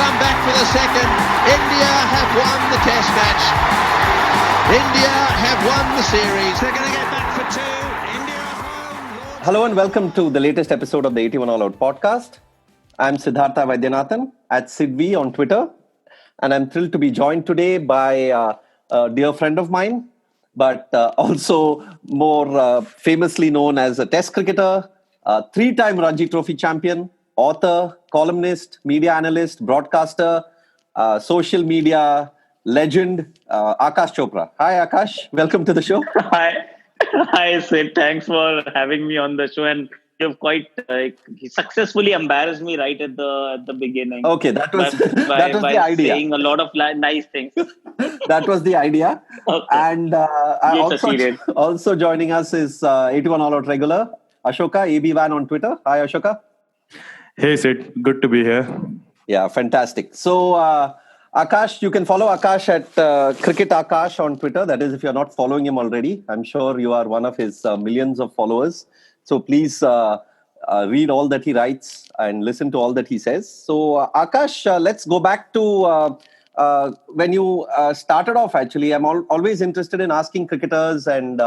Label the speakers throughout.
Speaker 1: come back for the second. India have won the test match. India have won the series. They're going to get back for two. India at home.
Speaker 2: Hello and welcome to the latest episode of the 81 All Out podcast. I'm Siddhartha Vaidyanathan at Sidvi on Twitter. And I'm thrilled to be joined today by a dear friend of mine, but also more famously known as a test cricketer, three-time Ranji Trophy champion, author, columnist, media analyst, broadcaster, social media legend, Aakash Chopra. Hi, Aakash. Welcome to the show.
Speaker 3: Hi, Sid. Thanks for having me on the show, and you've quite successfully embarrassed me right at the beginning.
Speaker 2: Okay, that was the idea.
Speaker 3: Saying a lot of nice things.
Speaker 2: That was the idea.
Speaker 3: Okay.
Speaker 2: And also joining us is 81 All Out regular Ashoka, AB Van on Twitter. Hi, Ashoka.
Speaker 4: Hey, Sid. Good to be here.
Speaker 2: Yeah, fantastic. So, Aakash, you can follow Aakash at Cricket Aakash on Twitter. That is, if you're not following him already. I'm sure you are one of his millions of followers. So please read all that he writes and listen to all that he says. So, Aakash, let's go back to when you started off, actually. I'm always interested in asking cricketers and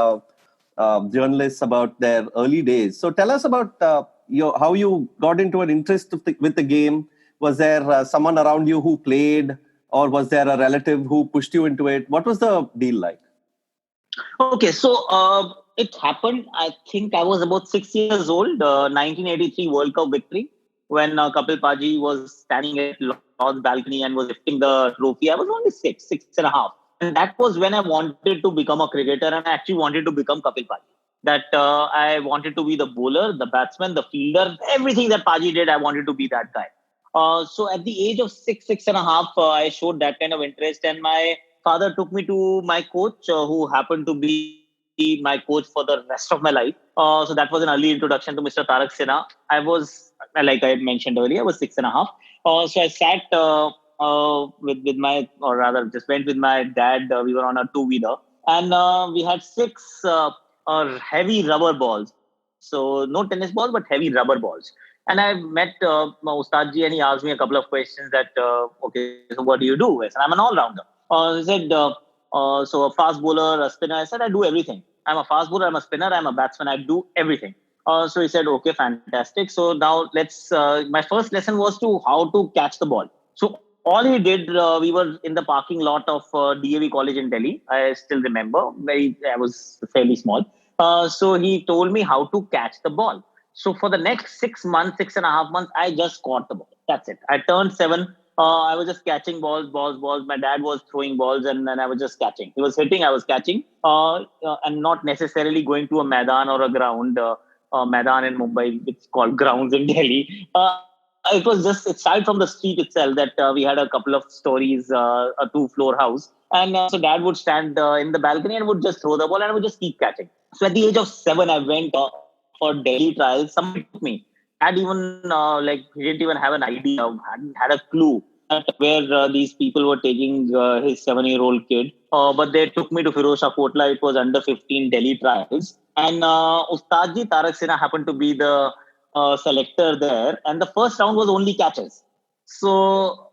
Speaker 2: journalists about their early days. So tell us about how you got into an interest with the game. Was there someone around you who played, or was there a relative who pushed you into it? What was the deal like?
Speaker 3: Okay, so it happened, I think I was about 6 years old, 1983 World Cup victory, when Kapil Paji was standing at Lord's balcony and was lifting the trophy. I was only six and a half. And that was when I wanted to become a cricketer, and I actually wanted to become Kapil Paji. That I wanted to be the bowler, the batsman, the fielder, everything that Paji did, I wanted to be that guy. So at the age of six and a half, I showed that kind of interest, and my father took me to my coach, who happened to be my coach for the rest of my life. So that was an early introduction to Mr. Tarak Sinha. I was, like I mentioned earlier, I was six and a half. So I sat with my, or rather just went with my dad. We were on a two-wheeler, and we had six heavy rubber balls. So no tennis balls, but heavy rubber balls. And I met Ustadji, and he asked me a couple of questions that, okay, so what do you do? I said, I'm an all-rounder. He said, so a fast bowler, a spinner. I said, I do everything. I'm a fast bowler, I'm a spinner, I'm a batsman, I do everything. So he said, okay, fantastic. So now my first lesson was how to catch the ball. So all he did, we were in the parking lot of DAV College in Delhi. I still remember, I was fairly small. So he told me how to catch the ball. So for the next 6 months, 6.5 months, I just caught the ball. That's it. I turned 7. I was just catching balls. My dad was throwing balls, and then I was just catching. He was hitting, I was catching, and not necessarily going to a Maidan or a ground. Maidan in Mumbai, it's called grounds in Delhi. It started from the street itself that we had a couple of stories, a 2-floor house. And so dad would stand in the balcony and would just throw the ball, and I would just keep catching. So at the age of 7, I went for Delhi trials. Somebody took me. He didn't even have an idea, hadn't had a clue at where these people were taking his 7-year-old kid. But they took me to Firozshah Kotla. It was under 15 Delhi trials. And Ustadji Tarak Sinha happened to be the selector there. And the first round was only catches. So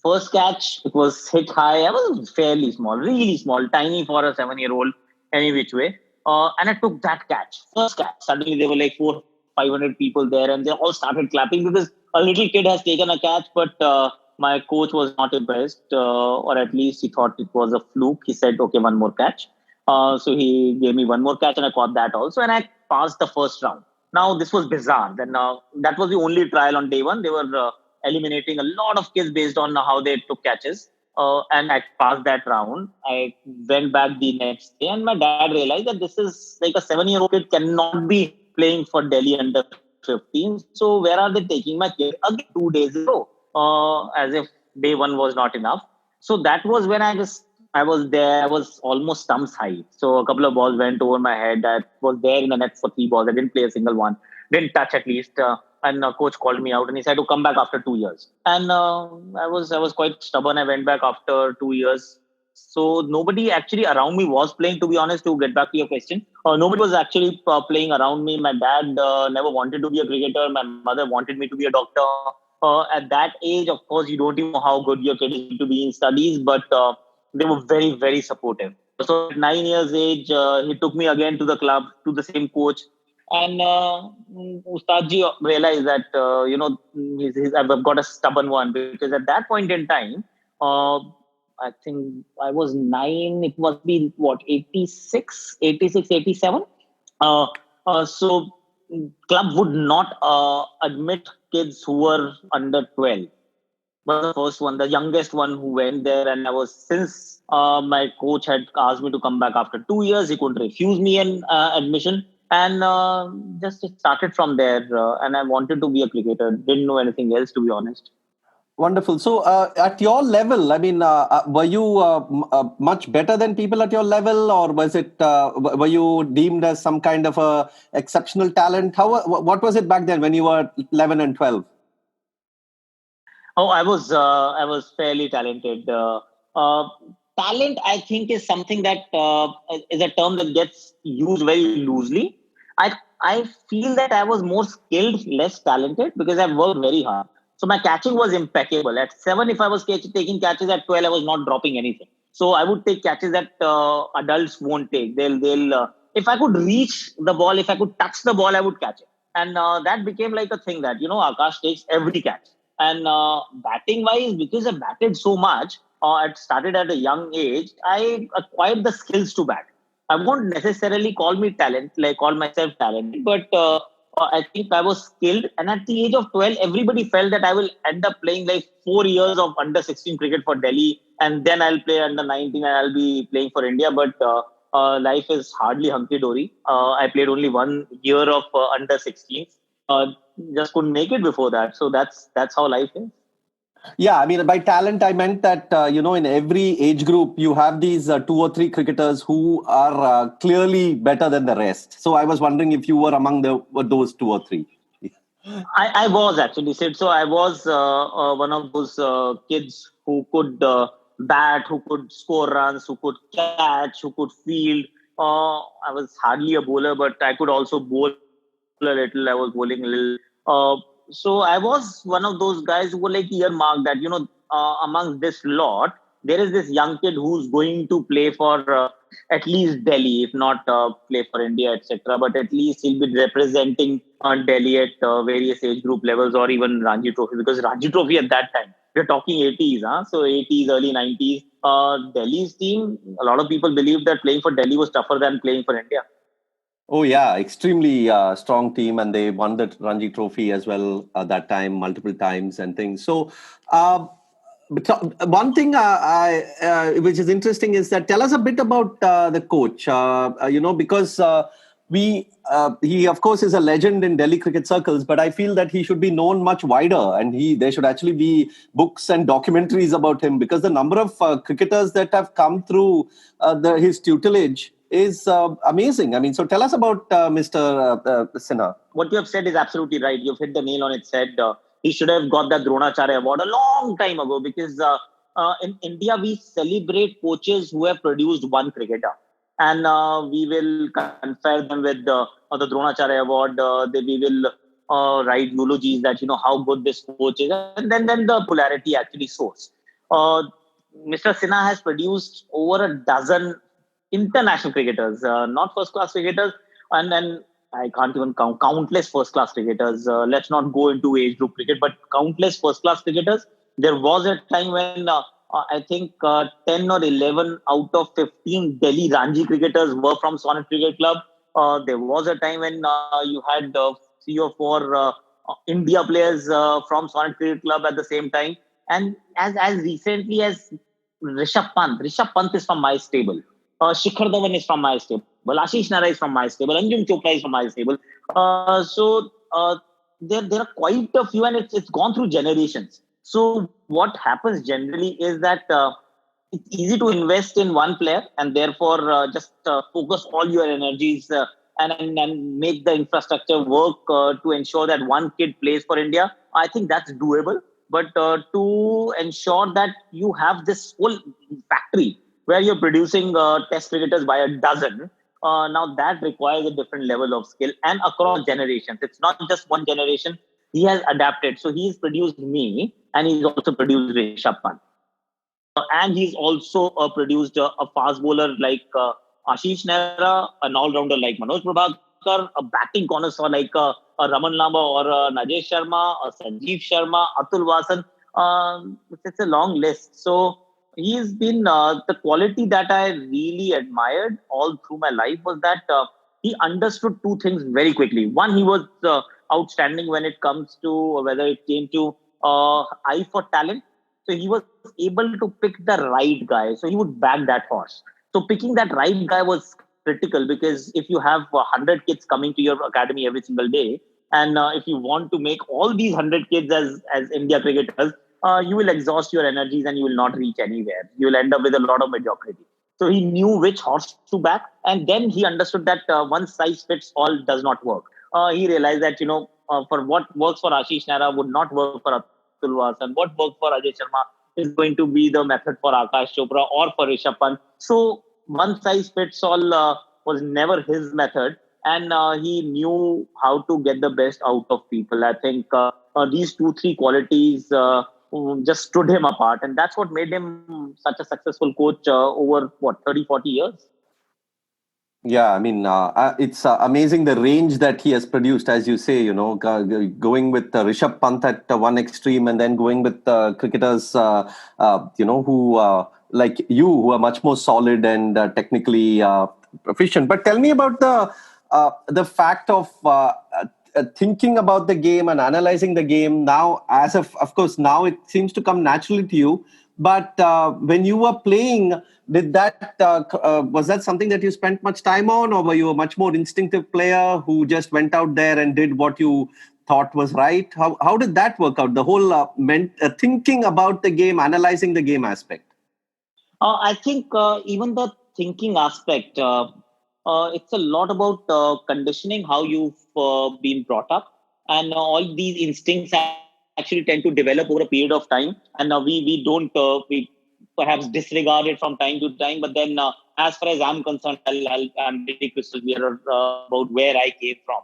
Speaker 3: first catch, it was hit high. I was fairly small, really small, tiny for a 7-year-old, any which way. And I took that catch, first catch. Suddenly there were like 400-500 people there, and they all started clapping because a little kid has taken a catch, but my coach was not impressed, or at least he thought it was a fluke. He said, okay, one more catch. So he gave me one more catch, and I caught that also, and I passed the first round. Now, this was bizarre. Then that was the only trial on day one. They were eliminating a lot of kids based on how they took catches. And I passed that round. I went back the next day, and my dad realized that this is like a 7-year-old kid cannot be playing for Delhi under 15. So where are they taking my kid? Again, 2 days ago, as if day one was not enough. So that was when I was there. I was almost stumps high. So a couple of balls went over my head. I was there in the net for 3 balls. I didn't play a single one. Didn't touch at least. And coach called me out and he said to come back after 2 years. And I was quite stubborn. I went back after 2 years. So nobody actually around me was playing, to be honest, to get back to your question. Nobody was actually playing around me. My dad never wanted to be a cricketer. My mother wanted me to be a doctor. At that age, of course, you don't even know how good your kid is going to be in studies, but they were very, very supportive. So at 9 years age, he took me again to the club, to the same coach. And Ustadji realized that, I've got a stubborn one, because at that point in time, I think I was 9, it must be what, 86, 86, 87. Uh, so club would not admit kids who were under 12. Was the first one, the youngest one who went there, and I was, since my coach had asked me to come back after 2 years, he couldn't refuse me an admission, and just it started from there. And I wanted to be a cricketer. Didn't know anything else, to be honest.
Speaker 2: Wonderful. So, at your level, I mean, were you much better than people at your level, or was it? Were you deemed as some kind of a exceptional talent? What was it back then when you were 11 and 12?
Speaker 3: Oh, I was fairly talented. Talent, I think, is something that is a term that gets used very loosely. I feel that I was more skilled, less talented, because I worked very hard. So my catching was impeccable. At 7, if I was taking catches, at 12, I was not dropping anything. So I would take catches that adults won't take. They'll. If I could reach the ball, if I could touch the ball, I would catch it. And that became like a thing that, Akash takes every catch. And batting wise, because I batted so much, I started at a young age, I acquired the skills to bat. I won't necessarily call myself talented, but I think I was skilled. And at the age of 12, everybody felt that I will end up playing like 4 years of under 16 cricket for Delhi, and then I'll play under 19 and I'll be playing for India. But life is hardly hunky dory. I played only 1 year of under 16. Uh, just couldn't make it before that. So that's how life is.
Speaker 2: Yeah, I mean, by talent, I meant that, in every age group, you have these 2 or 3 cricketers who are clearly better than the rest. So I was wondering if you were among those 2 or 3.
Speaker 3: I was actually, Sid. So I was one of those kids who could bat, who could score runs, who could catch, who could field. I was hardly a bowler, but I could also bowl a little. I was bowling a little. So I was one of those guys who were like earmarked that, amongst this lot, there is this young kid who's going to play for at least Delhi, if not play for India, etc. But at least he'll be representing Delhi at various age group levels, or even Ranji Trophy, because Ranji Trophy at that time, we're talking 80s, huh? So 80s, early 90s. Delhi's team, a lot of people believe that playing for Delhi was tougher than playing for India.
Speaker 2: Oh yeah, extremely strong team, and they won the Ranji Trophy as well at that time, multiple times and things. So, but one thing which is interesting is that, tell us a bit about the coach. Because he of course is a legend in Delhi cricket circles, but I feel that he should be known much wider, and there should actually be books and documentaries about him, because the number of cricketers that have come through his tutelage is amazing. I mean, so tell us about Mr. Sinha.
Speaker 3: What you have said is absolutely right. You've hit the nail on its head. He should have got that Dronacharya award a long time ago, because in India, we celebrate coaches who have produced one cricketer. And we will confer them with the Dronacharya award. We will write eulogies that, how good this coach is. And then the popularity actually soars. Mr. Sinha has produced over a dozen international cricketers, not first-class cricketers, and then I can't even count countless first-class cricketers. Let's not go into age group cricket, but countless first-class cricketers. There was a time when I think 10 or 11 out of 15 Delhi Ranji cricketers were from Sonnet Cricket Club. There was a time when you had 3 or 4 India players from Sonnet Cricket Club at the same time. And as recently as Rishabh Pant is from my stable. Shikhar Dhawan is from my stable. Ashish Nara is from my stable. Ranji Chopra is from my stable. There are quite a few, and it's gone through generations. So what happens generally is that it's easy to invest in one player, and therefore just focus all your energies and make the infrastructure work to ensure that one kid plays for India. I think that's doable. But to ensure that you have this whole factory where you're producing test cricketers by a dozen, now that requires a different level of skill, and across generations. It's not just one generation. he has adapted. So he's produced me, and he's also produced Rishabh Pant. And he's also produced a fast bowler like Ashish Nehra, an all-rounder like Manoj Prabhakar, a batting connoisseur like a Raman Lamba or Najesh Sharma, Sanjeev Sharma, Atul Vasan. It's a long list. So he's been the quality that I really admired all through my life was that he understood two things very quickly. One, he was outstanding when it comes to whether it came to eye for talent. So he was able to pick the right guy. So he would back that horse. So picking that right guy was critical because if you have 100 kids coming to your academy every single day, and if you want to make all these 100 kids as India cricketers, you will exhaust your energies and you will not reach anywhere. You will end up with a lot of mediocrity. So he knew which horse to back, and then he understood that one size fits all does not work. He realized that for what works for Ashish Nehra would not work for Atul Vasan. What worked for Ajay Sharma is going to be the method for Aakash Chopra or for Rishabh Pant. So one size fits all was never his method, and he knew how to get the best out of people. I think these two, three qualities just stood him apart, and that's what made him such a successful coach over 30, 40 years.
Speaker 2: Yeah, I mean, it's amazing the range that he has produced, as you say, going with Rishabh Pant at one extreme and then going with cricketers, who, like you, who are much more solid and technically proficient. But tell me about the fact of thinking about the game and analyzing the game now, of course, now it seems to come naturally to you. But when you were playing, did that was that something that you spent much time on, or were you a much more instinctive player who just went out there and did what you thought was right? How did that work out? The whole thinking about the game, analyzing the game aspect.
Speaker 3: I think even the thinking aspect, it's a lot about conditioning, how you've been brought up, and all these instincts actually tend to develop over a period of time, and we don't we perhaps disregard it from time to time. But then, as far as I'm concerned, I'm very crystal clear about where I came from.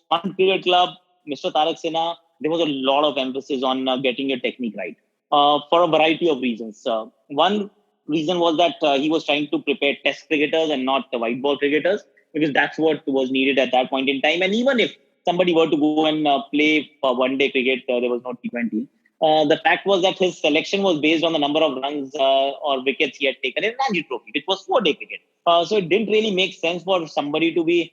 Speaker 3: One cricket club, Mr. Tarak Sinha, there was a lot of emphasis on getting your technique right for a variety of reasons. One reason was that he was trying to prepare test cricketers and not the white ball cricketers because that's what was needed at that point in time. And even if somebody were to go and play for one day cricket, there was no T20. The fact was that his selection was based on the number of runs or wickets he had taken in Ranji Trophy, which was 4-day cricket. So it didn't really make sense for somebody to be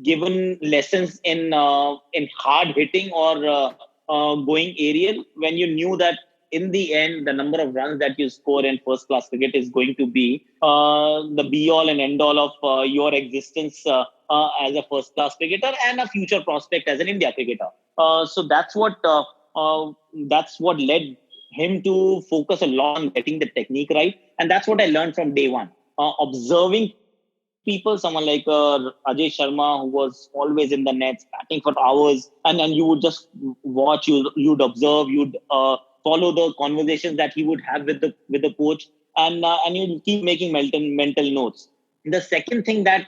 Speaker 3: given lessons in hard hitting or going aerial when you knew that in the end the number of runs that you score in first class cricket is going to be the be all and end all of your existence as a first class cricketer and a future prospect as an India cricketer. So that's what led him to focus a lot on getting the technique right, and that's what I learned from day one. Observing people, someone like Ajay Sharma, who was always in the nets, batting for hours, and you would just watch, you'd observe, you'd follow the conversations that he would have with the coach, and you'd keep making mental notes. The second thing that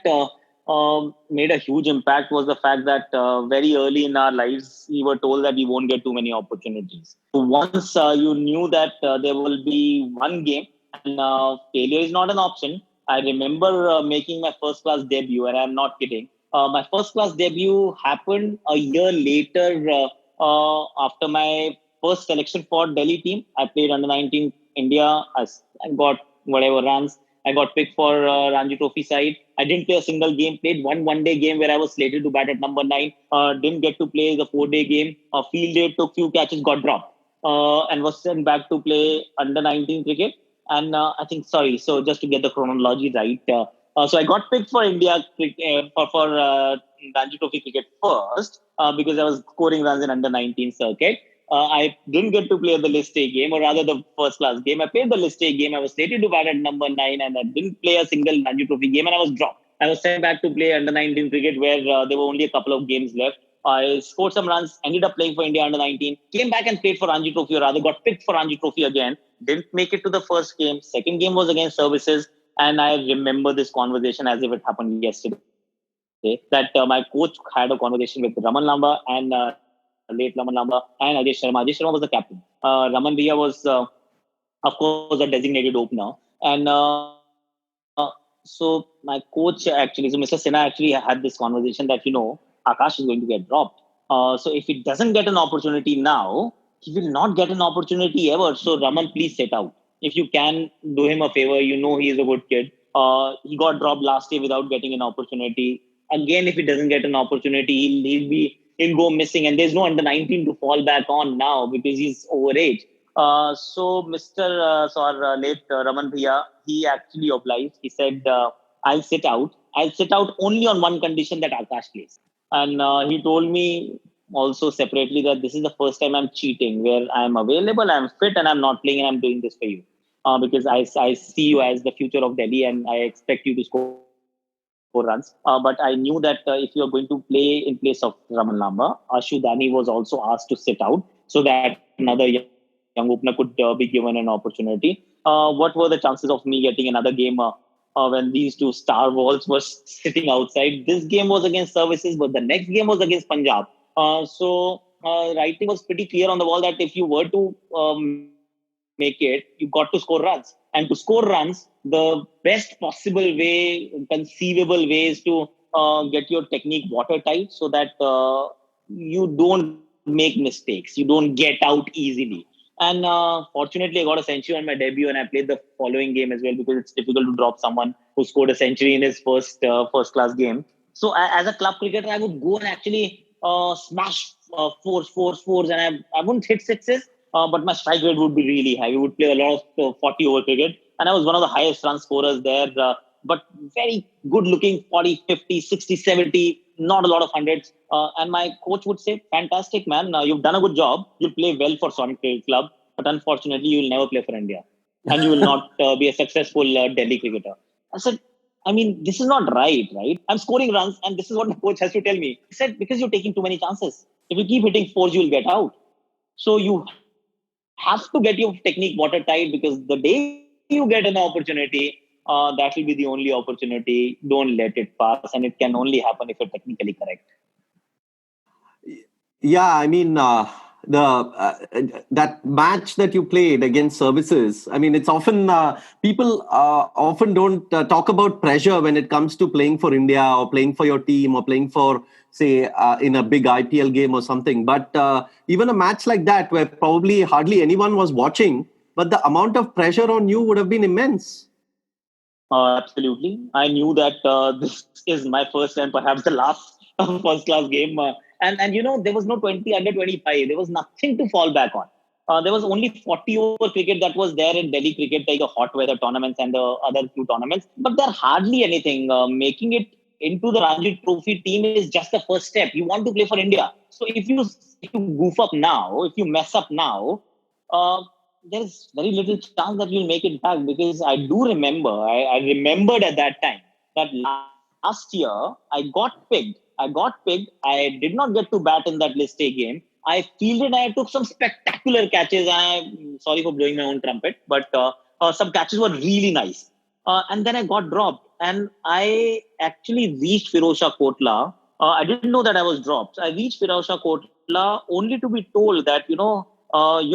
Speaker 3: made a huge impact was the fact that very early in our lives, we were told that we won't get too many opportunities. So once you knew that there will be one game and failure is not an option, I remember making my first class debut, and I'm not kidding. My first class debut happened a year later after my first selection for Delhi team. I played under 19 India. I got whatever runs. I got picked for Ranji Trophy side. I didn't play a single game. Played one day game where I was slated to bat at number 9. Didn't get to play the 4-day game. Field day, took few catches, got dropped, and was sent back to play under 19 cricket. And I think, sorry, so just to get the chronology right, so I got picked for India for Ranji Trophy cricket first because I was scoring runs in under 19 circuit. I didn't get to play the list A game, or rather the first class game. I played the list A game. I was slated to bat at number 9, and I didn't play a single Ranji Trophy game, and I was dropped. I was sent back to play under 19 cricket where there were only a couple of games left. I scored some runs, ended up playing for India under 19, came back and played for Ranji Trophy, or rather got picked for Ranji Trophy again. Didn't make it to the first game. Second game was against services. And I remember this conversation as if it happened yesterday. that my coach had a conversation with Raman Lamba and late Raman Lamba and Ajay Sharma. Ajay Sharma was the captain. Raman Bhaiya was, of course, a designated opener. And so my coach actually, so Mr. Sinha actually had this conversation that, Aakash is going to get dropped. So if he doesn't get an opportunity now, he will not get an opportunity ever. So Raman, please sit out. If you can do him a favor, he is a good kid. He got dropped last year without getting an opportunity. Again, if he doesn't get an opportunity, he'll go missing. And there's no under 19 to fall back on now because he's overage. So late Raman Bhaiya, he actually obliged. He said, I'll sit out. I'll sit out only on one condition, that Aakash plays. And he told me also separately that this is the first time I'm cheating, where I'm available, I'm fit, and I'm not playing, and I'm doing this for you. Because I see you as the future of Delhi, and I expect you to score runs. But I knew that if you are going to play in place of Raman Lamba, Ashu Dani was also asked to sit out so that another young opener could be given an opportunity. What were the chances of me getting another game when these two star walls were sitting outside? This game was against Services, but the next game was against Punjab. So writing was pretty clear on the wall that if you were to make it, you got to score runs. And to score runs, the best possible way, conceivable way is to get your technique watertight so that you don't make mistakes. You don't get out easily. And fortunately, I got a century on my debut, and I played the following game as well, because it's difficult to drop someone who scored a century in his first class game. So as a club cricketer, I would go and actually smash fours, and I wouldn't hit sixes, but my strike rate would be really high. We would play a lot of 40 over cricket, and I was one of the highest run scorers there, but very good looking 40, 50, 60, 70, not a lot of hundreds. And my coach would say, fantastic, man, you've done a good job. You'll play well for Sonnet Cricket Club, but unfortunately, you will never play for India. And you will not be a successful Delhi cricketer. I said, this is not right? I'm scoring runs, and this is what my coach has to tell me. He said, because you're taking too many chances. If you keep hitting fours, you'll get out. So you have to get your technique watertight, because the day you get an opportunity, that will be the only opportunity. Don't let it pass, and it can only happen if you're technically correct.
Speaker 2: Yeah, that match that you played against Services, it's often people often don't talk about pressure when it comes to playing for India or playing for your team or playing for, say, in a big IPL game or something. But even a match like that, where probably hardly anyone was watching, but the amount of pressure on you would have been immense.
Speaker 3: Absolutely. I knew that this is my first and perhaps the last first class game. And there was no 20 under 25. There was nothing to fall back on. There was only 40 over cricket that was there in Delhi cricket, like the hot weather tournaments and the other few tournaments. But there hardly anything. Making it into the Ranji Trophy team is just the first step. You want to play for India. So if you goof up now, if you mess up now, there's very little chance that you'll make it back, because I do remember, I remembered at that time that last year I got picked. I did not get to bat in that list A game. I fielded, I took some spectacular catches. I'm sorry for blowing my own trumpet, but some catches were really nice. And then I got dropped, and I actually reached Firozshah Kotla. I didn't know that I was dropped. I reached Firozshah Kotla only to be told that, you're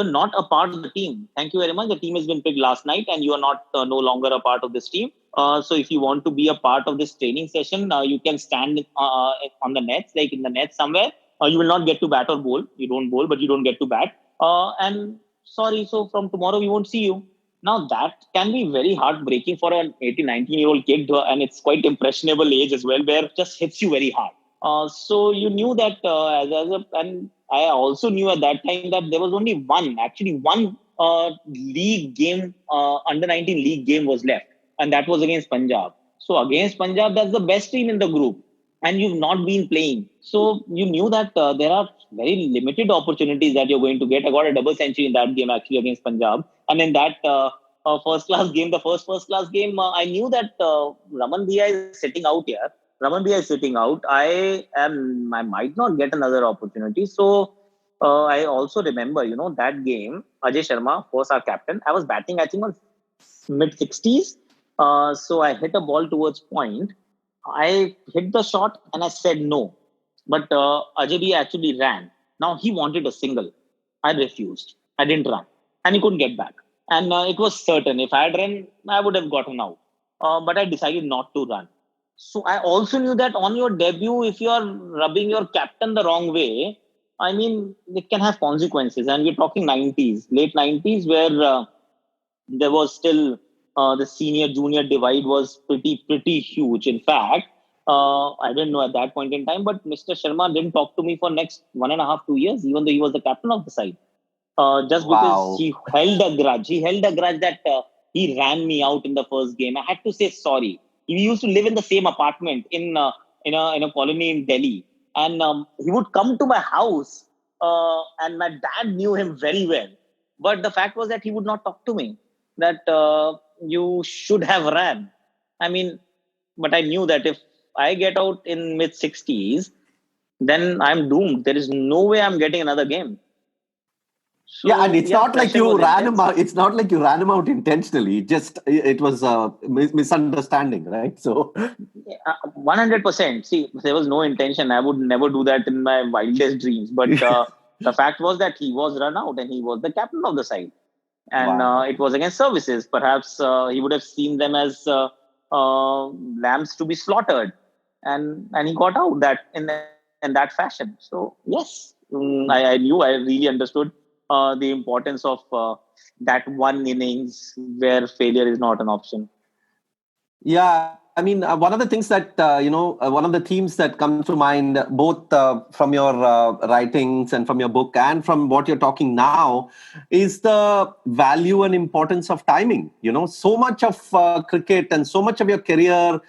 Speaker 3: not a part of the team. Thank you very much. The team has been picked last night, and you are not no longer a part of this team. So if you want to be a part of this training session, you can stand on the nets, like in the net somewhere. You will not get to bat or bowl. You don't bowl, but you don't get to bat. And sorry, so from tomorrow we won't see you. Now that can be very heartbreaking for an 18, 19-year-old kid, and it's quite impressionable age as well, where it just hits you very hard. So you knew that and I also knew at that time that there was only one league game, under 19 league game was left, and that was against Punjab. So against Punjab, that's the best team in the group, and you've not been playing. So you knew that there are very limited opportunities that you're going to get. I got a double century in that game actually against Punjab, and in that first class game, the first class game, I knew that Raman Bhaiya is sitting out here. Raman Bhaiya is sitting out. I might not get another opportunity. So I also remember, that game, Ajay Sharma was our captain. I was batting, I think, on mid 60s. So I hit a ball towards point, I hit the shot and I said no. But Ajay actually ran. Now he wanted a single. I refused. I didn't run. And he couldn't get back. And it was certain if I had run, I would have gotten out. But I decided not to run. So I also knew that on your debut, if you are rubbing your captain the wrong way, I mean, it can have consequences. And we're talking 90s, late 90s, where there was still the senior junior divide was pretty huge. In fact, I didn't know at that point in time, but Mr. Sharma didn't talk to me for next 1.5 2 years, even though he was the captain of the side, just because
Speaker 2: Wow.
Speaker 3: he held a grudge. He held a grudge that he ran me out in the first game. I had to say sorry. We used to live in the same apartment in a colony in Delhi, and he would come to my house, and my dad knew him very well. But the fact was that he would not talk to me. That you should have ran. I mean, but I knew that if I get out in mid 60s, then I'm doomed. There is no way I'm getting another game.
Speaker 2: Yeah, and
Speaker 3: So
Speaker 2: it's
Speaker 3: yeah,
Speaker 2: not like
Speaker 3: pressure
Speaker 2: you
Speaker 3: was
Speaker 2: ran him
Speaker 3: intense.
Speaker 2: out. It's not like you ran him out intentionally. It was a misunderstanding, right? So
Speaker 3: 100%. See, there was no intention. I would never do that in my wildest dreams. But the fact was that he was run out and he was the captain of the side. And
Speaker 2: wow.
Speaker 3: it was against services. Perhaps he would have seen them as lambs to be slaughtered. And he got out that in that fashion. So, yes, I knew, I really understood the importance of that one innings where failure is not an option.
Speaker 2: Yeah, I mean, one of the things that, one of the themes that comes to mind, both from your writings and from your book and from what you're talking now, is the value and importance of timing. So much of cricket and so much of your career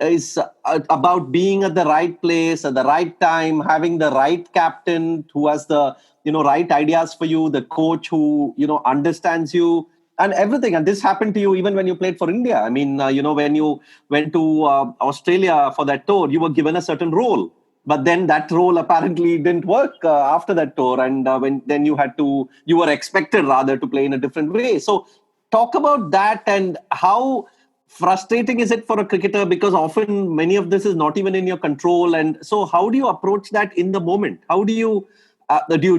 Speaker 2: is about being at the right place at the right time, having the right captain who has the, right ideas for you, the coach who, understands you and everything. And this happened to you even when you played for India. I mean, when you went to Australia for that tour, you were given a certain role. But then that role apparently didn't work after that tour. And when then you were expected rather to play in a different way. So talk about that and how frustrating is it for a cricketer, because often many of this is not even in your control. And so how do you approach that in the moment? How do you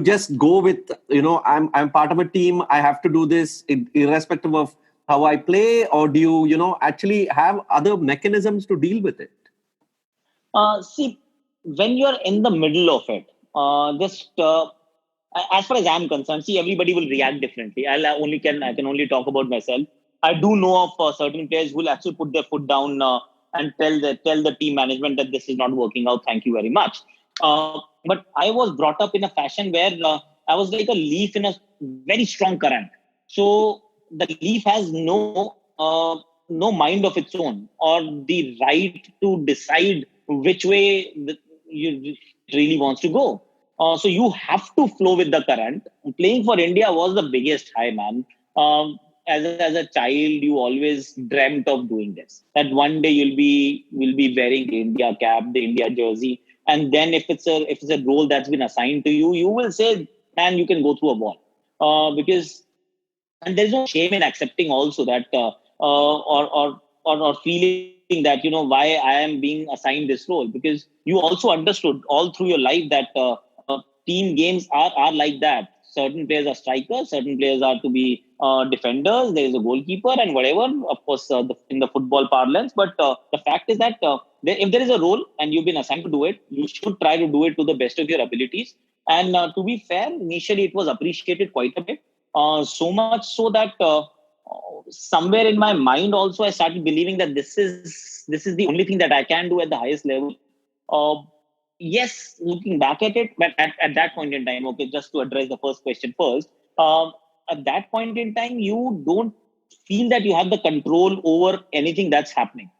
Speaker 2: just go with, I'm part of a team, I have to do this irrespective of how I play, or do you, actually have other mechanisms to deal with it?
Speaker 3: See, when you're in the middle of it, just as far as I'm concerned, see, everybody will react differently. I can only talk about myself. I do know of certain players who will actually put their foot down and tell the team management that this is not working out. Thank you very much. But I was brought up in a fashion where I was like a leaf in a very strong current. So the leaf has no mind of its own or the right to decide which way it really wants to go. So you have to flow with the current. Playing for India was the biggest high, man. As a child, you always dreamt of doing this. That one day you'll be wearing the India cap, the India jersey, and then if it's a role that's been assigned to you, you will say, "Man, you can go through a wall," because and there's no shame in accepting also that or feeling that why I am being assigned this role, because you also understood all through your life that team games are like that. Certain players are strikers, certain players are to be defenders, there is a goalkeeper and whatever, of course, in the football parlance. But the fact is that if there is a role and you've been assigned to do it, you should try to do it to the best of your abilities. And to be fair, initially it was appreciated quite a bit, so much so that somewhere in my mind also I started believing that this is the only thing that I can do at the highest level. Uh, yes, looking back at it, but at that point in time, okay, just to address the first question first, at that point in time, you don't feel that you have the control over anything that's happening.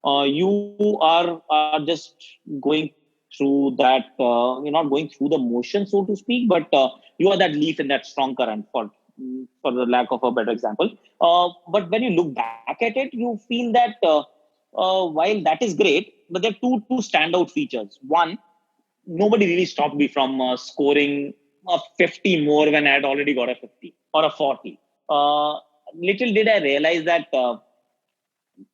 Speaker 3: You are just going through that. You're not going through the motion, so to speak, but you are that leaf in that strong current, for the lack of a better example. But when you look back at it, you feel that while that is great, but there are two standout features. One, nobody really stopped me from scoring a 50 more when I had already got a 50 or a 40. Little did I realize that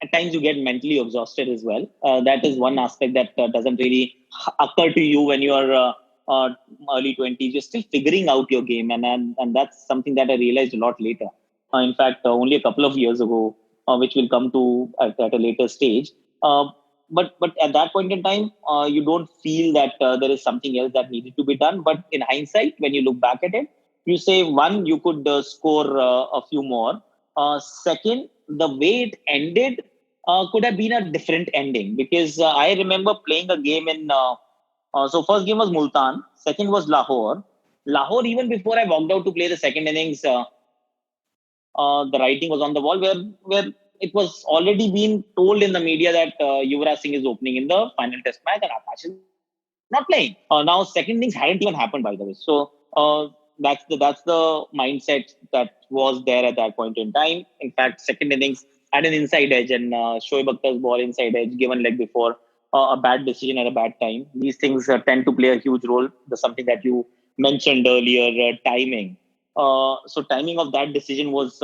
Speaker 3: at times you get mentally exhausted as well. That is one aspect that doesn't really occur to you when you are early 20s. You're still figuring out your game, and that's something that I realized a lot later. In fact, only a couple of years ago, which we'll come to at a later stage. Uh, but at that point in time, you don't feel that there is something else that needed to be done. But in hindsight, when you look back at it, you say, one, you could score a few more. Second, the way it ended could have been a different ending, because I remember playing a game in. So first game was Multan, second was Lahore. Lahore, even before I walked out to play the second innings, the writing was on the wall where it was already been told in the media that Yuvraj Singh is opening in the final test match and Aakash is not playing. Now, second innings hadn't even happened, by the way. So that's the mindset that was there at that point in time. In fact, second innings had an inside edge, and Shoaib Akhtar's ball inside edge given leg before a bad decision at a bad time. These things tend to play a huge role. That's something that you mentioned earlier, timing. So timing of that decision was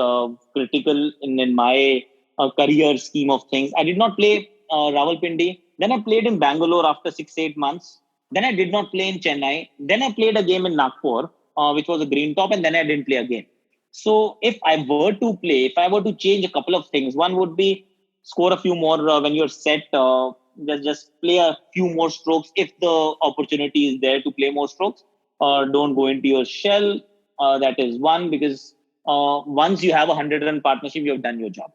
Speaker 3: critical in my career scheme of things. I did not play Rawalpindi. Then I played in Bangalore after 6-8 months. Then I did not play in Chennai. Then I played a game in Nagpur, which was a green top, and then I didn't play again. So if I were to play, if I were to change a couple of things, one would be score a few more when you're set. Just play a few more strokes if the opportunity is there to play more strokes. Don't go into your shell. That is one, because once you have a 100-run partnership, you have done your job.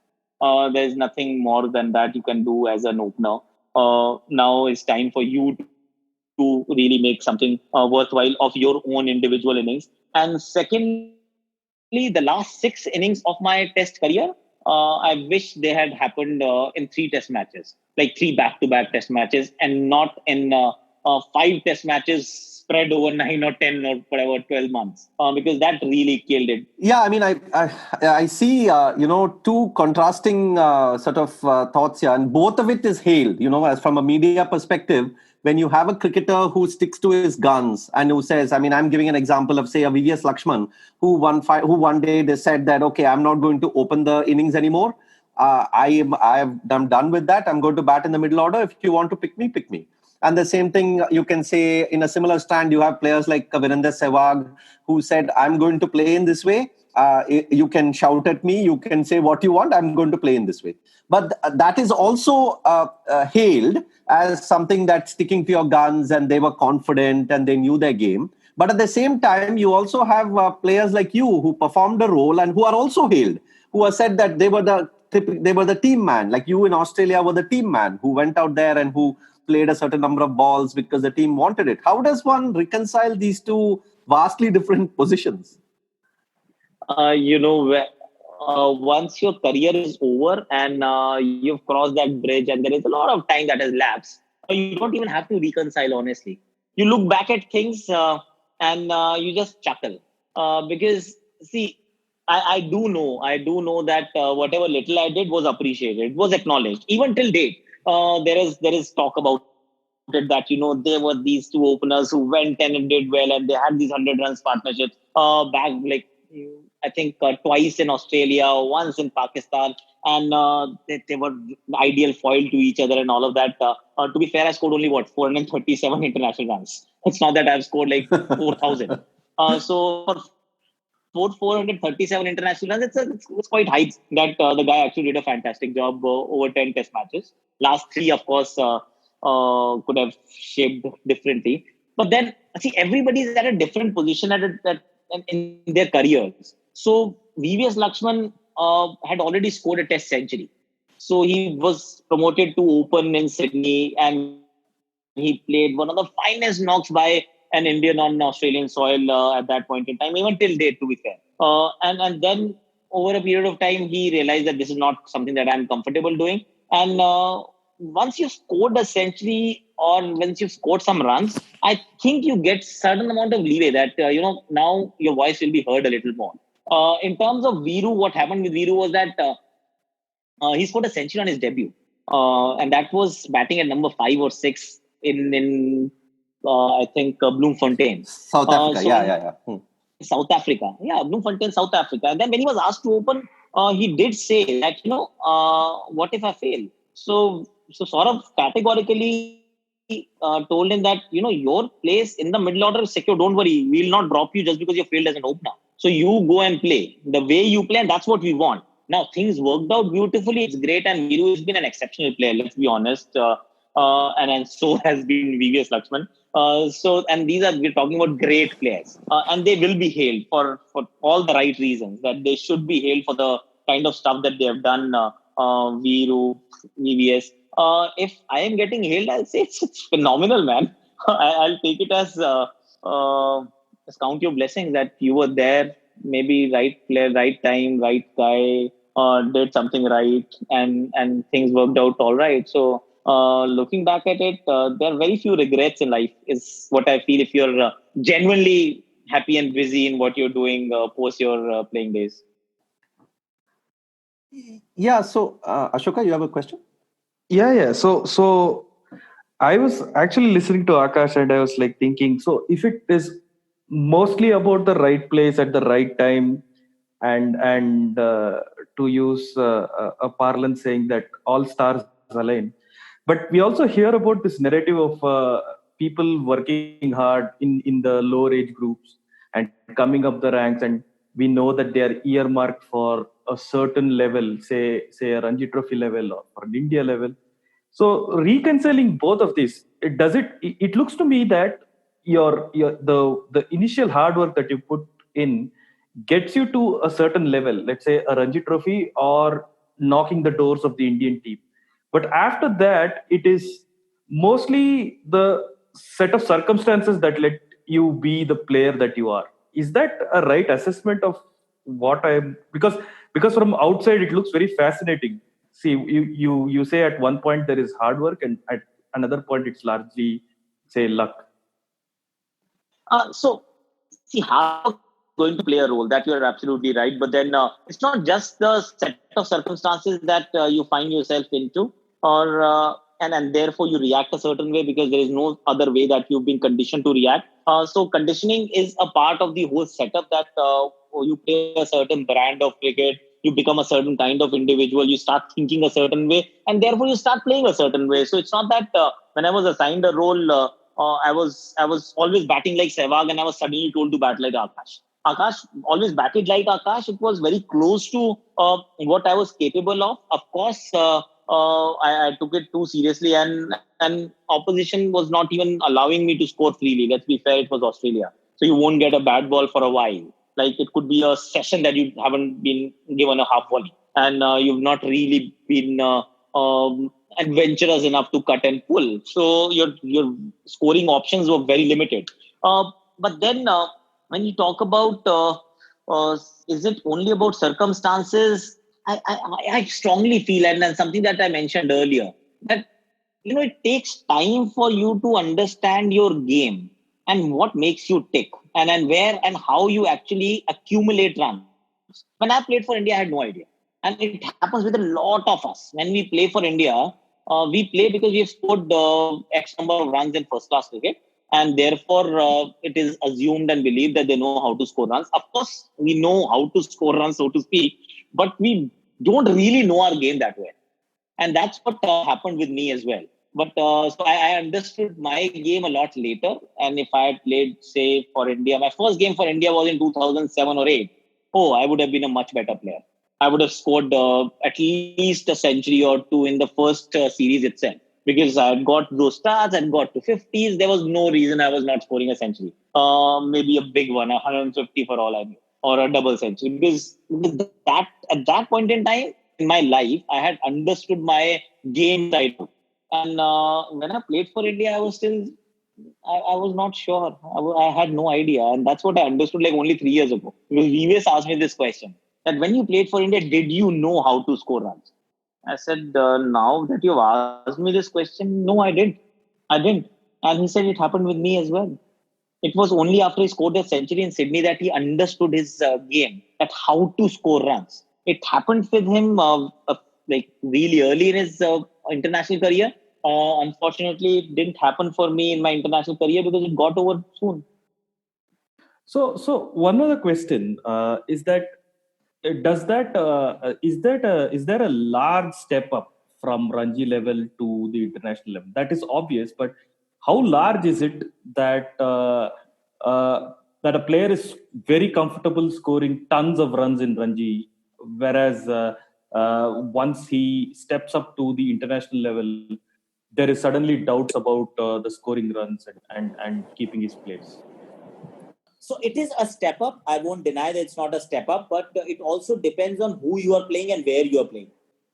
Speaker 3: There's nothing more than that you can do as an opener. Now it's time for you to really make something worthwhile of your own individual innings. And secondly, the last 6 innings of my test career, I wish they had happened in 3 test matches, like 3 back-to-back test matches, and not in 5 test matches spread over 9 or 10 or whatever 12 months, because that really killed it.
Speaker 2: Yeah, I mean, I see, two contrasting sort of thoughts here, and both of it is hailed. As from a media perspective, when you have a cricketer who sticks to his guns and who says, I mean, I'm giving an example of, say, a VVS Lakshman, who one day they said that, okay, I'm not going to open the innings anymore. I'm done with that. I'm going to bat in the middle order. If you want to pick me, pick me. And the same thing you can say in a similar stand, you have players like Virender Sehwag who said, I'm going to play in this way. You can shout at me. You can say what you want. I'm going to play in this way. But that is also hailed as something that's sticking to your guns, and they were confident and they knew their game. But at the same time, you also have players like you who performed a role and who are also hailed, who are said that they were the team man. Like you in Australia were the team man who went out there and who played a certain number of balls because the team wanted it. How does one reconcile these two vastly different positions?
Speaker 3: Once your career is over and you've crossed that bridge and there is a lot of time that has lapsed, you don't even have to reconcile, honestly. You look back at things and you just chuckle. Because, see, I do know that whatever little I did was appreciated, was acknowledged. Even till date, there is talk about it that, there were these two openers who went and did well and they had these 100 runs partnerships back, like, I think twice in Australia, once in Pakistan, and they were ideal foil to each other and all of that. To be fair, I scored only 437 international runs. It's not that I've scored like 4,000. So for 437 international runs, it's quite high that the guy actually did a fantastic job over 10 test matches. Last 3, of course, could have shaped differently. But then, see, everybody's at a different position in their careers. So VVS Lakshman had already scored a test century. So he was promoted to open in Sydney and he played one of the finest knocks by an Indian on Australian soil at that point in time, even till date, to be fair. And then over a period of time, he realized that this is not something that I'm comfortable doing. And once you've scored a century or once you've scored some runs, I think you get certain amount of leeway that, now your voice will be heard a little more. In terms of Viru, what happened with Viru was that he scored a century on his debut. And that was batting at number 5 or 6 in I think, Bloemfontein.
Speaker 2: South Africa, yeah.
Speaker 3: South Africa. Yeah, Bloemfontein, South Africa. And then when he was asked to open, he did say that, what if I fail? So sort of categorically told him that, your place in the middle order is secure. Don't worry. We'll not drop you just because you failed as an opener. So you go and play the way you play, and that's what we want. Now, things worked out beautifully. It's great. And Viru has been an exceptional player, let's be honest. And so has been VVS Lakshman. And we're talking about great players. And they will be hailed for all the right reasons, that they should be hailed for the kind of stuff that they have done, Viru, VVS. If I am getting hailed, I'll say it's phenomenal, man. I'll take it as count your blessings that you were there, maybe right player, right time, right guy, did something right, and things worked out all right. So looking back at it, there are very few regrets in life, is what I feel, if you're genuinely happy and busy in what you're doing post your playing days.
Speaker 2: Yeah. So, Ashoka, you have a question?
Speaker 4: Yeah. So I was actually listening to Akash and I was like thinking, so if it is mostly about the right place at the right time, and to use a parlance saying that all stars align, but we also hear about this narrative of people working hard in the lower age groups and coming up the ranks, and we know that they are earmarked for a certain level, say a Ranji Trophy level or for an India level. So reconciling both of these, it looks to me that the initial hard work that you put in gets you to a certain level, let's say a Ranji Trophy or knocking the doors of the Indian team. But after that, it is mostly the set of circumstances that let you be the player that you are. Is that a right assessment of what I'm? Because from outside it looks very fascinating. See, you say at one point there is hard work, and at another point it's largely, say, luck.
Speaker 3: So, see, hard work is going to play a role. That you're absolutely right. But then it's not just the set of circumstances that you find yourself into, or and therefore you react a certain way because there is no other way that you've been conditioned to react. So conditioning is a part of the whole setup, that you play a certain brand of cricket, you become a certain kind of individual, you start thinking a certain way, and therefore you start playing a certain way. So it's not that when I was assigned a role, I was always batting like Sehwag, and I was suddenly told to bat like Aakash. Aakash always batted like Aakash. It was very close to what I was capable of. Of course, I took it too seriously, and opposition was not even allowing me to score freely. Let's be fair, it was Australia, so you won't get a bad ball for a while. Like, it could be a session that you haven't been given a half volley, and you've not really been adventurous enough to cut and pull. So your scoring options were very limited. But then when you talk about is it only about circumstances? I strongly feel, and something that I mentioned earlier, that it takes time for you to understand your game and what makes you tick, and where and how you actually accumulate runs. When I played for India, I had no idea. And it happens with a lot of us. When we play for India, we play because we have scored X number of runs in first class cricket. And therefore, it is assumed and believed that they know how to score runs. Of course, we know how to score runs, so to speak, but we don't really know our game that well. And that's what happened with me as well. But so I understood my game a lot later. And if I had played, say, for India, my first game for India was in 2007 or 8. Oh, I would have been a much better player. I would have scored at least a century or two in the first series itself, because I had got those stats, I'd got to 50s. There was no reason I was not scoring a century. Maybe a big one, 150 for all I knew, or a double century. Because that at that point in time in my life, I had understood my game side. And when I played for India, I was still, I was not sure. I had no idea. And that's what I understood like only 3 years ago. Because VVS asked me this question, that when you played for India, did you know how to score runs? I said, now that you've asked me this question, no, I didn't. I didn't. And he said it happened with me as well. It was only after he scored a century in Sydney that he understood his game, that how to score runs. It happened with him like really early in his international career. Unfortunately, it didn't happen for me in my international career because it got over soon.
Speaker 4: So one other question is that does that is there a large step up from Ranji level to the international level? That is obvious, but how large is it that that a player is very comfortable scoring tons of runs in Ranji, whereas once he steps up to the international level, there is suddenly doubts about the scoring runs and keeping his place.
Speaker 5: So it is a step up. I won't deny that it's not a step up, but it also depends on who you are playing and where you are playing.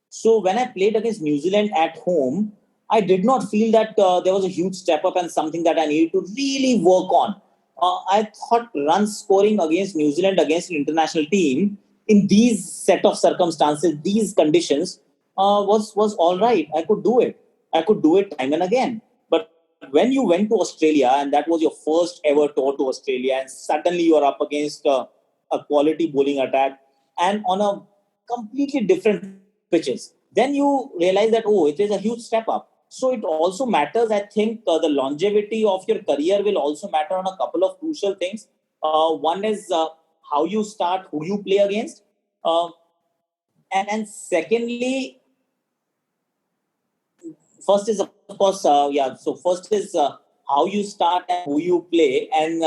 Speaker 5: So when I played against New Zealand at home, I did not feel that there was a huge step up and something that I needed to really work on. I thought run scoring against New Zealand, against an international team, in these set of circumstances, these conditions, was all right. I could do it. I could do it time and again. But when you went to Australia and that was your first ever tour to Australia, and suddenly you are up against a quality bowling attack and on a completely different pitches, then you realize that, oh, it is a huge step up. So it also matters. I think the longevity of your career will also matter on a couple of crucial things. One is how you start, who you play against. And secondly, first is, of course, so first is how you start and who you play. And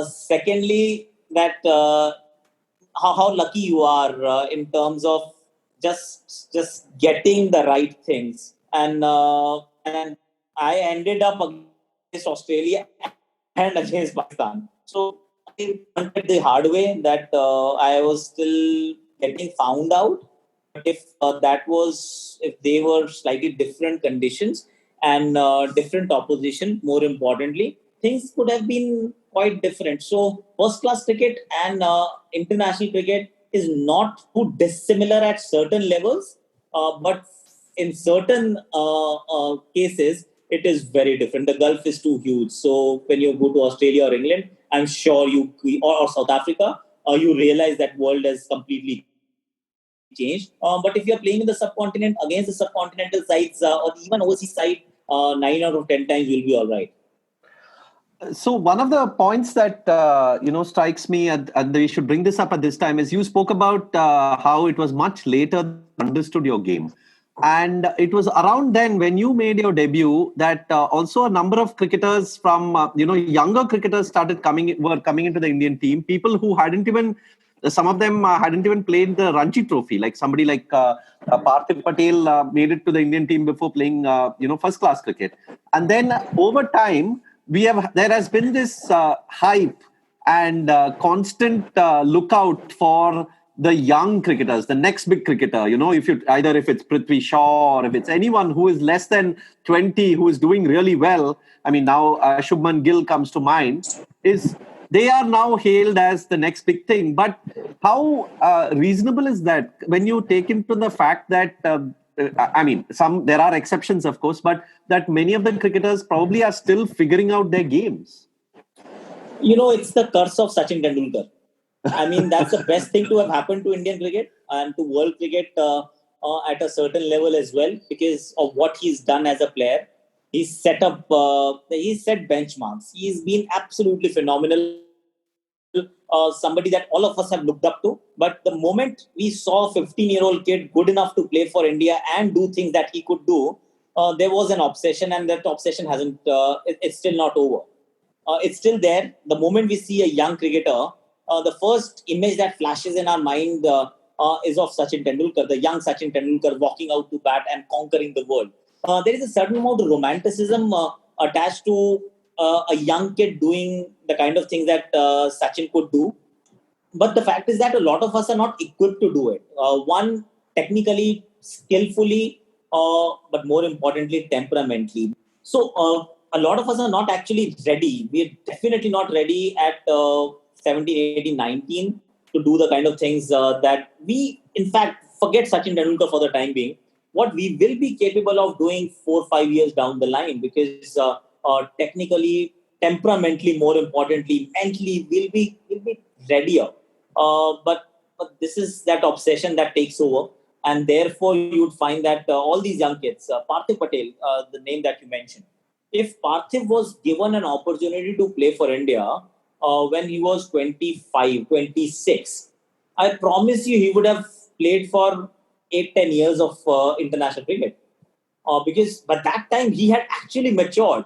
Speaker 5: secondly, that how lucky you are in terms of just getting the right things. And I ended up against Australia and against Pakistan. So I learned it the hard way that I was still getting found out. But if they were slightly different conditions and different opposition, more importantly, things could have been quite different. So first class cricket and international cricket is not too dissimilar at certain levels, but in certain cases, it is very different. The gulf is too huge. So when you go to Australia or England, I'm sure or South Africa, you realize that world has completely changed. But if you're playing in the subcontinent against the subcontinental sides or even overseas side, 9 out of 10 times you'll be all right.
Speaker 2: So one of the points that strikes me, and we should bring this up at this time, is you spoke about how it was much later than you understood your game, and it was around then when you made your debut that also a number of cricketers from younger cricketers were coming into the Indian team. People who hadn't even some of them hadn't even played the Ranji Trophy, like somebody like Parthiv Patel made it to the Indian team before playing first class cricket, and then over time. There has been this hype and constant lookout for the young cricketers, the next big cricketer. If it's Prithvi Shaw or if it's anyone who is less than 20 who is doing really well. I mean, now Shubman Gill comes to mind. They are now hailed as the next big thing. But how reasonable is that when you take into the fact that there are exceptions, of course, but that many of the cricketers probably are still figuring out their games.
Speaker 5: It's the curse of Sachin Tendulkar. I mean, that's the best thing to have happened to Indian cricket and to world cricket at a certain level as well, because of what he's done as a player. He's set benchmarks. He's been absolutely phenomenal. Somebody that all of us have looked up to. But the moment we saw a 15-year-old kid good enough to play for India and do things that he could do, there was an obsession, and that obsession it's still not over. It's still there. The moment we see a young cricketer, the first image that flashes in our mind is of Sachin Tendulkar, the young Sachin Tendulkar walking out to bat and conquering the world. There is a certain amount of romanticism attached to a young kid doing the kind of things that Sachin could do. But the fact is that a lot of us are not equipped to do it. One, technically, skillfully, but more importantly, temperamentally. So a lot of us are not actually ready. We're definitely not ready at 17, 18, 19 to do the kind of things that we, in fact, forget Sachin Tendulkar for the time being. What we will be capable of doing 4 or 5 years down the line, because technically, temperamentally, more importantly, mentally, we'll be readier. But this is that obsession that takes over. And therefore, you would find that all these young kids, Parthiv Patel, the name that you mentioned, if Parthiv was given an opportunity to play for India when he was 25, 26, I promise you he would have played for 8-10 years of international cricket. Because by that time he had actually matured.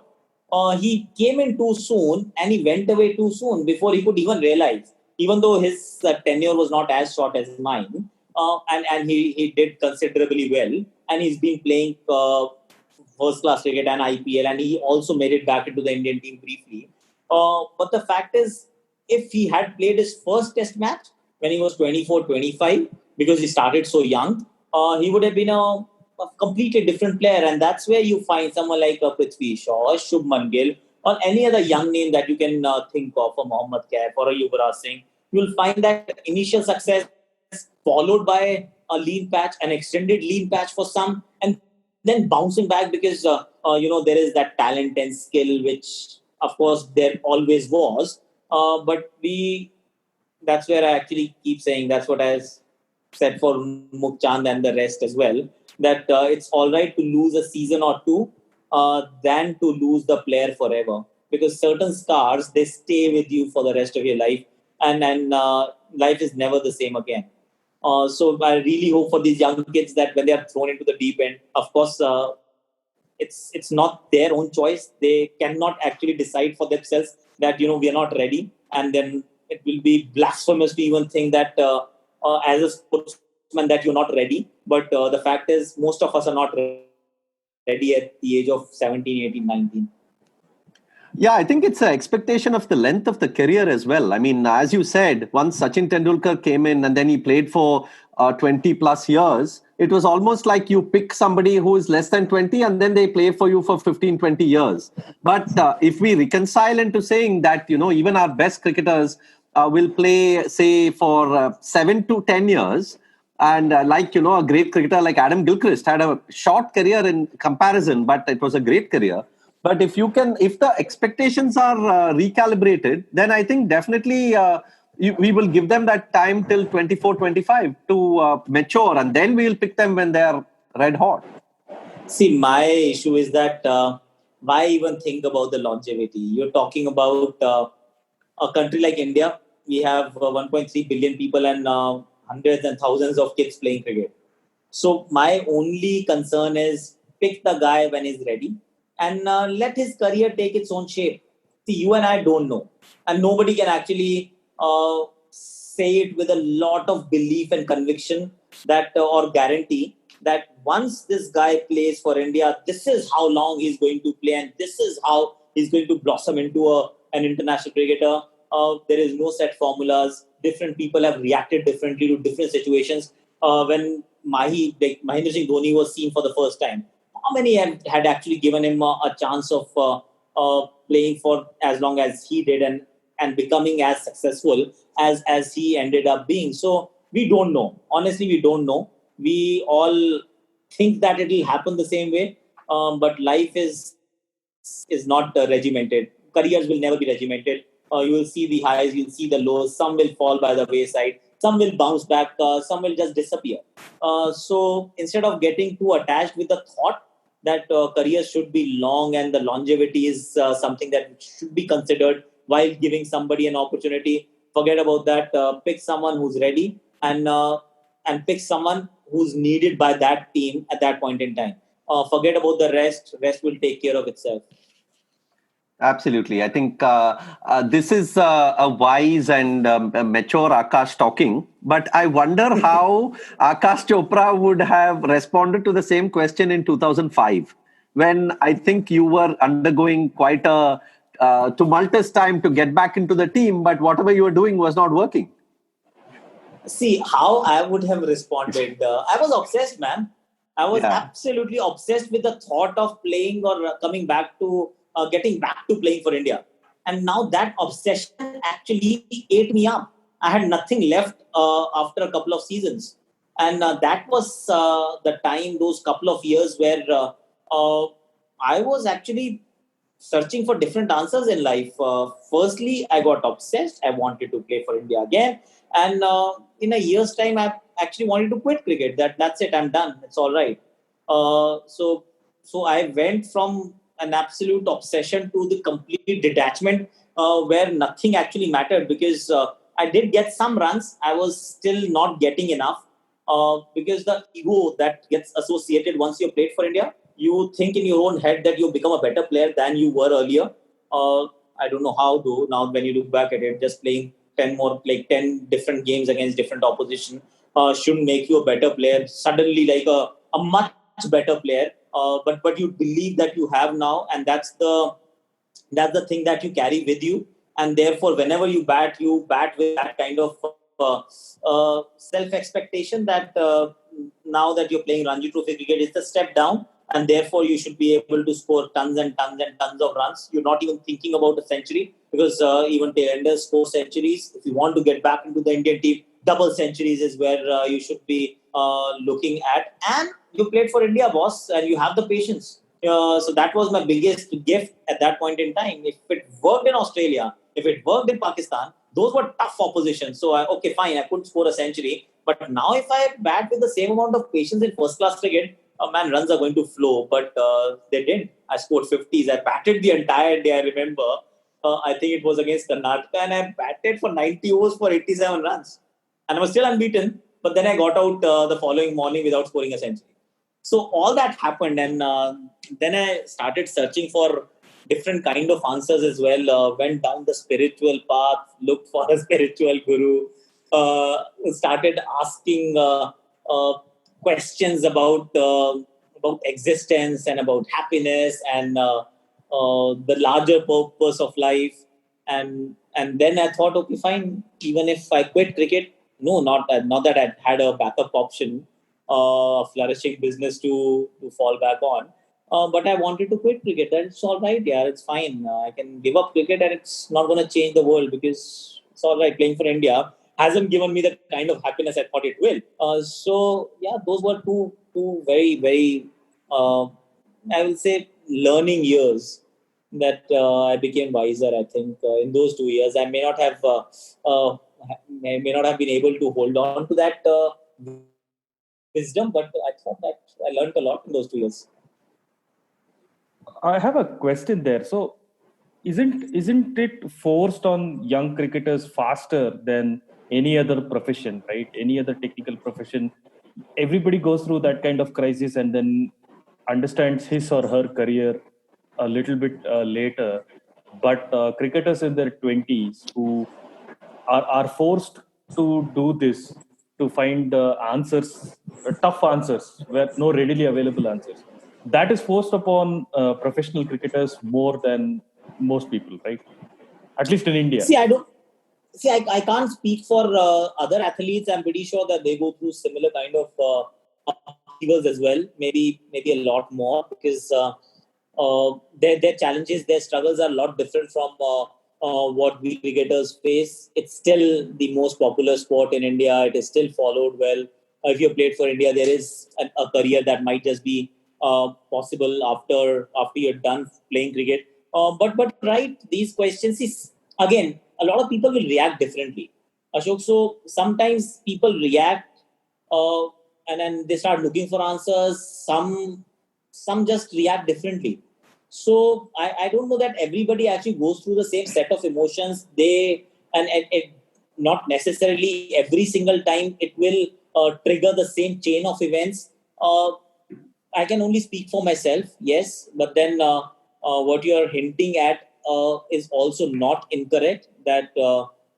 Speaker 5: He came in too soon and he went away too soon before he could even realize. Even though his tenure was not as short as mine, and he did considerably well, and he's been playing first class cricket and IPL, and he also made it back into the Indian team briefly. But the fact is, if he had played his first Test match when he was 24, 25, because he started so young, he would have been a completely different player. And that's where you find someone like Prithvi Shaw, Shubman Gill, or any other young name that you can think of, a Mohammad Kaif or a Yuvraj Singh. You'll find that initial success followed by a lean patch, an extended lean patch for some, and then bouncing back because there is that talent and skill which of course there always was, but that's where I actually keep saying, that's what I said for Mukchand and the rest as well, that it's all right to lose a season or two than to lose the player forever, because certain scars, they stay with you for the rest of your life, and life is never the same again. So I really hope for these young kids that when they are thrown into the deep end, of course, it's not their own choice. They cannot actually decide for themselves that we are not ready, and then it will be blasphemous to even think that as a sportsman that you're not ready. But the fact is, most of us are not ready at the age of 17, 18, 19.
Speaker 2: Yeah, I think it's an expectation of the length of the career as well. I mean, as you said, once Sachin Tendulkar came in and then he played for 20 plus years, it was almost like you pick somebody who is less than 20 and then they play for you for 15, 20 years. But if we reconcile into saying that, even our best cricketers will play, say, for 7 to 10 years, and a great cricketer like Adam Gilchrist had a short career in comparison, but it was a great career. But if the expectations are recalibrated, then I think definitely we will give them that time till 24, 25 to mature, and then we'll pick them when they are red hot.
Speaker 5: See, my issue is that why even think about the longevity? You're talking about a country like India. We have 1.3 billion people and hundreds and thousands of kids playing cricket. So my only concern is pick the guy when he's ready and let his career take its own shape. See, you and I don't know. And nobody can actually say it with a lot of belief and conviction that or guarantee that once this guy plays for India, this is how long he's going to play and this is how he's going to blossom into an international cricketer. There is no set formulas. Different people have reacted differently to different situations. When Mahendra Singh Dhoni was seen for the first time, how many had actually given him a chance of playing for as long as he did and becoming as successful as he ended up being? So we don't know. Honestly, we don't know. We all think that it will happen the same way, but life is not regimented. Careers will never be regimented. You will see the highs, you'll see the lows. Some will fall by the wayside. Some will bounce back. Some will just disappear. So instead of getting too attached with the thought that careers should be long and the longevity is something that should be considered while giving somebody an opportunity, forget about that. Pick someone who's ready and pick someone who's needed by that team at that point in time. Forget about the rest. Rest will take care of itself.
Speaker 2: Absolutely. I think this is a wise and a mature Aakash talking. But I wonder how Aakash Chopra would have responded to the same question in 2005, when I think you were undergoing quite a tumultuous time to get back into the team, but whatever you were doing was not working.
Speaker 5: See, how I would have responded. I was obsessed, man. I was absolutely obsessed with the thought of playing or coming back to getting back to playing for India. And now that obsession actually ate me up. I had nothing left after a couple of seasons. And that was the time, those couple of years where I was actually searching for different answers in life. Firstly, I got obsessed. I wanted to play for India again. And in a year's time, I actually wanted to quit cricket. That's it. I'm done. It's all right. So I went from an absolute obsession to the complete detachment where nothing actually mattered, because I did get some runs. I was still not getting enough because the ego that gets associated once you played for India, you think in your own head that you become a better player than you were earlier. I don't know how though. Now when you look back at it, just playing 10 different games against different opposition should make you a better player. Suddenly, like a much better player. But you believe that you have now, and that's the thing that you carry with you. And therefore, whenever you bat with that kind of self-expectation that now that you're playing Ranji Trophy cricket, it's a step down, and therefore you should be able to score tons and tons and tons of runs. You're not even thinking about a century because even tailenders score centuries. If you want to get back into the Indian team, double centuries is where you should be looking at. And you played for India, boss, and you have the patience. So that was my biggest gift at that point in time. If it worked in Australia, if it worked in Pakistan, those were tough opposition. So, okay, fine, I couldn't score a century. But now if I bat with the same amount of patience in first-class cricket, man, runs are going to flow. But they didn't. I scored 50s. I batted the entire day, I remember. I think it was against Karnataka, and I batted for 90 overs for 87 runs. And I was still unbeaten. But then I got out the following morning without scoring a century. So all that happened, and then I started searching for different kind of answers as well. Went down the spiritual path, looked for a spiritual guru, started asking questions about existence and about happiness and the larger purpose of life. And then I thought, okay, fine. Even if I quit cricket, no, not that I had a backup option. Flourishing business to fall back on. But I wanted to quit cricket. That's all right, yeah, it's fine. I can give up cricket and it's not going to change the world because it's all right. Playing for India hasn't given me the kind of happiness I thought it will. So, yeah, those were two very, very, I will say, learning years that I became wiser, I think. In those 2 years, I may not have been able to hold on to that wisdom, but I thought that I learned a lot in those 2 years.
Speaker 4: I have a question there. So, isn't it forced on young cricketers faster than any other profession, right? Any other technical profession? Everybody goes through that kind of crisis and then understands his or her career a little bit later. But cricketers in their 20s who are forced to do this to find answers, tough answers, where no readily available answers. That is forced upon professional cricketers more than most people, right? At least in India.
Speaker 5: I can't speak for other athletes. I'm pretty sure that they go through similar kind of upheavals as well. Maybe a lot more because their challenges, their struggles are a lot different from what we cricketers face. It's still the most popular sport in India. It is still followed well. If you played for India, there is a career that might just be possible after you're done playing cricket. But right, these questions is again, a lot of people will react differently, Ashok. So sometimes people react and then they start looking for answers. Some just react differently. So I don't know that everybody actually goes through the same set of emotions. And not necessarily every single time it will trigger the same chain of events. I can only speak for myself, yes, but then what you are hinting at is also not incorrect, that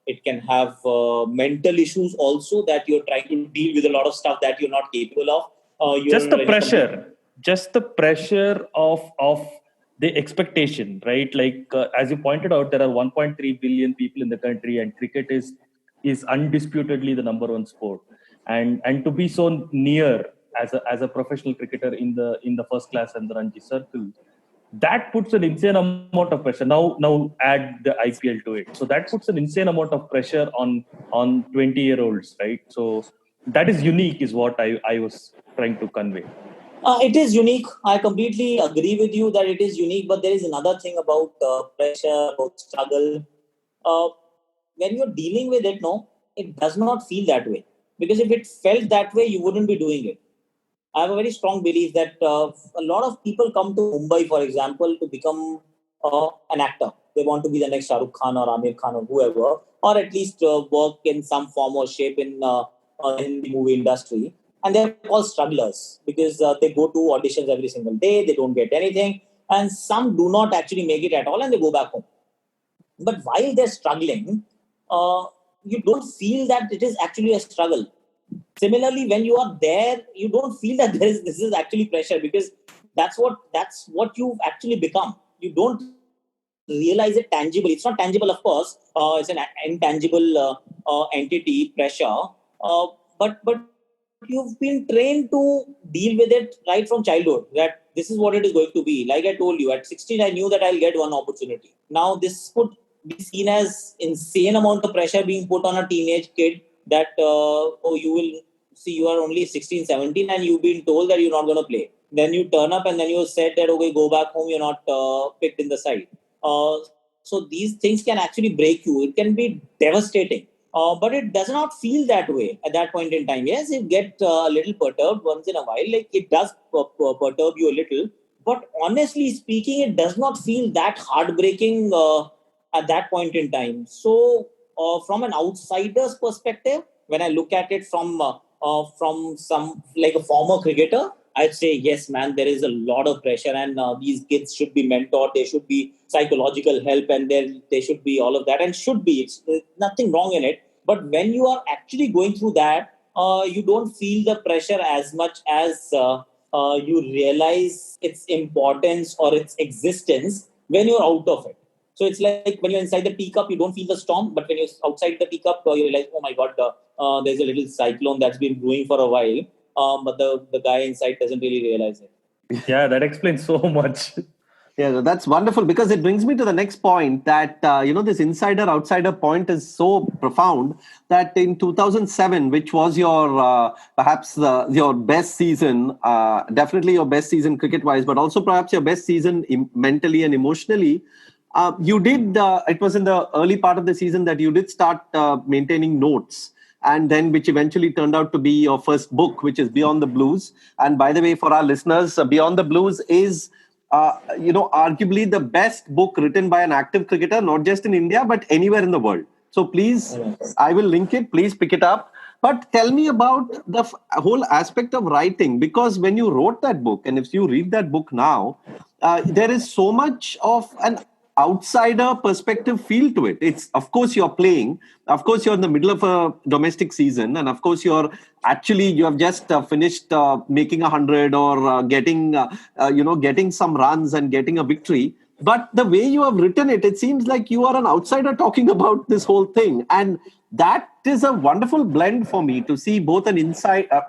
Speaker 5: it can have mental issues also, that you're trying to deal with a lot of stuff that you're not capable of.
Speaker 4: Just the pressure of the expectation, right? Like as you pointed out, there are 1.3 billion people in the country, and cricket is undisputedly the number one sport. And to be so near as a professional cricketer in the first class and the Ranji circle, that puts an insane amount of pressure. Now add the IPL to it, so that puts an insane amount of pressure on 20-year-olds, right? So that is unique, is what I was trying to convey.
Speaker 5: It is unique. I completely agree with you that it is unique, but there is another thing about pressure, about struggle. When you're dealing with it, no, it does not feel that way. Because if it felt that way, you wouldn't be doing it. I have a very strong belief that a lot of people come to Mumbai, for example, to become an actor. they want to be the next Shah Rukh Khan or Amir Khan or whoever, or at least work in some form or shape in the movie industry. And they're called strugglers because they go to auditions every single day, they don't get anything, and some do not actually make it at all and they go back home. But while they're struggling, you don't feel that it is actually a struggle. Similarly, when you are there, you don't feel that this is actually pressure, because that's what you've actually become. You don't realize it tangibly. It's not tangible, of course. It's an intangible entity, pressure. But you've been trained to deal with it right from childhood. That this is what it is going to be. Like I told you, at 16, I knew that I'll get one opportunity. Now this could be seen as insane amount of pressure being put on a teenage kid. That you will see, you are only 16, 17, and you've been told that you're not going to play. Then you turn up and then you said that, okay, go back home, you're not picked in the side. So these things can actually break you. It can be devastating. But it does not feel that way at that point in time. Yes, you get a little perturbed once in a while. Like it does perturb you a little. But honestly speaking, it does not feel that heartbreaking at that point in time. So from an outsider's perspective, when I look at it from some like a former cricketer, I'd say, yes, man, there is a lot of pressure, and these kids should be mentored. There should be psychological help, and there should be all of that, and should be. It's nothing wrong in it. But when you are actually going through that, you don't feel the pressure as much as you realize its importance or its existence when you're out of it. So it's like when you're inside the teacup, you don't feel the storm. But when you're outside the teacup, you realize, oh my God, there's a little cyclone that's been brewing for a while. But the guy inside doesn't really realize it.
Speaker 4: Yeah, that explains so much.
Speaker 2: Yeah, that's wonderful, because it brings me to the next point that, this insider-outsider point is so profound that in 2007, which was your perhaps your best season, definitely your best season cricket-wise, but also perhaps your best season mentally and emotionally, you did, it was in the early part of the season that you did start maintaining notes. And then which eventually turned out to be your first book, which is Beyond the Blues. And by the way, for our listeners, Beyond the Blues is arguably the best book written by an active cricketer, not just in India, but anywhere in the world. So please, I will link it. Please pick it up. But tell me about the whole aspect of writing, because when you wrote that book, and if you read that book now, there is so much of an outsider perspective feel to it. It's, of course, you're playing. Of course, you're in the middle of a domestic season. And of course, you have just finished making 100 or getting some runs and getting a victory. But the way you have written it, it seems like you are an outsider talking about this whole thing. And that is a wonderful blend for me to see both an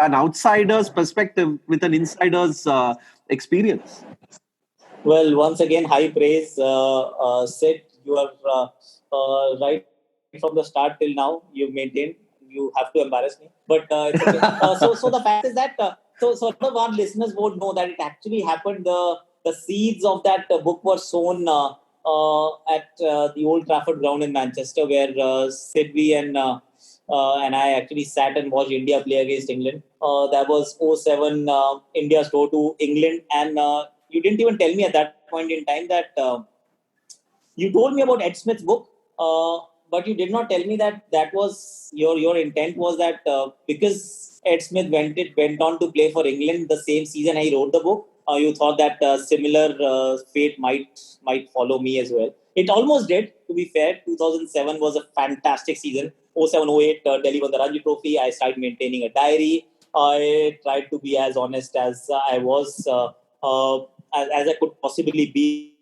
Speaker 2: outsider's perspective with an insider's experience.
Speaker 5: Well, once again, high praise, Sid. You are right from the start till now. You've maintained. You have to embarrass me, but it's okay. So the fact is that so a lot of our listeners won't know that it actually happened. The seeds of that book were sown at the Old Trafford ground in Manchester, where Sidvi and I actually sat and watched India play against England. That was 07 India's tour to England, and you didn't even tell me at that point in time that you told me about Ed Smith's book, but you did not tell me that was your intent was that because Ed Smith went on to play for England the same season I wrote the book, you thought that similar fate might follow me as well. It almost did, to be fair. 2007 was a fantastic season. 07-08, Delhi won the Ranji Trophy. I started maintaining a diary. I tried to be as honest as I was. As I could possibly be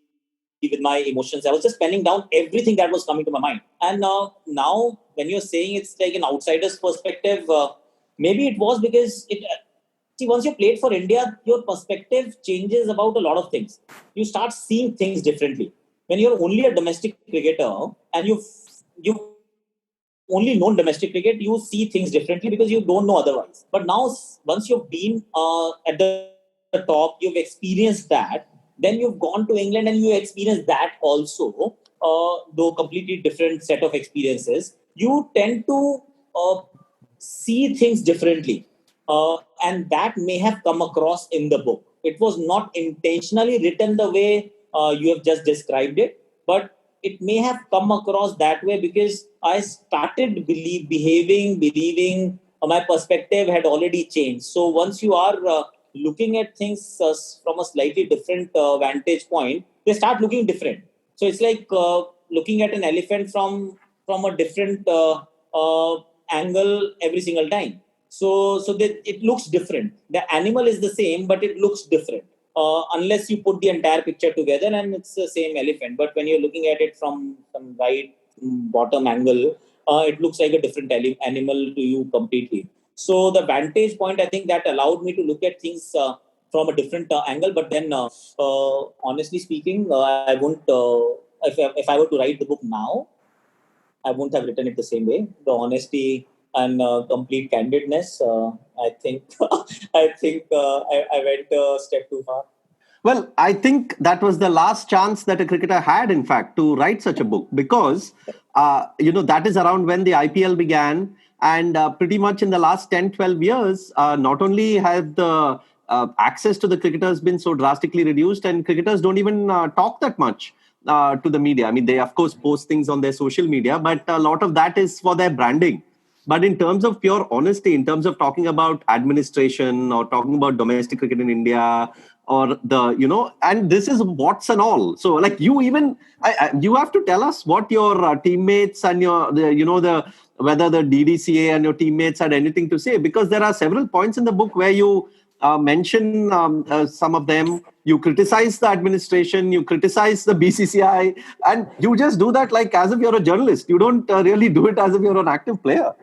Speaker 5: with my emotions. I was just penning down everything that was coming to my mind. And now when you're saying it's like an outsider's perspective, maybe it was because once you played for India, your perspective changes about a lot of things. You start seeing things differently. When you're only a domestic cricketer and you've only known domestic cricket, you see things differently because you don't know otherwise. But now, once you've been at the top, you've experienced that, then you've gone to England and you experienced that also, though completely different set of experiences, you tend to see things differently. And that may have come across in the book. It was not intentionally written the way you have just described it, but it may have come across that way because I started believing my perspective had already changed. So once you are looking at things from a slightly different vantage point, they start looking different. So it's like looking at an elephant from a different angle every single time. So that it looks different. The animal is the same, but it looks different. Unless you put the entire picture together and it's the same elephant. But when you're looking at it from some right bottom angle, it looks like a different animal to you completely. So the vantage point, I think that allowed me to look at things from a different angle. But then, honestly speaking, I won't. If I were to write the book now, I wouldn't have written it the same way. The honesty and complete candidness. I think I went a step too far.
Speaker 2: Well, I think that was the last chance that a cricketer had, in fact, to write such a book because, that is around when the IPL began. And pretty much in the last 10, 12 years, not only have the access to the cricketers been so drastically reduced and cricketers don't even talk that much to the media. I mean, they, of course, post things on their social media, but a lot of that is for their branding. But in terms of pure honesty, in terms of talking about administration or talking about domestic cricket in India, or and this is what's and all. So, like you you have to tell us what your teammates and whether the DDCA and your teammates had anything to say, because there are several points in the book where you mention some of them. You criticize the administration, you criticize the BCCI, and you just do that like as if you're a journalist. You don't really do it as if you're an active player.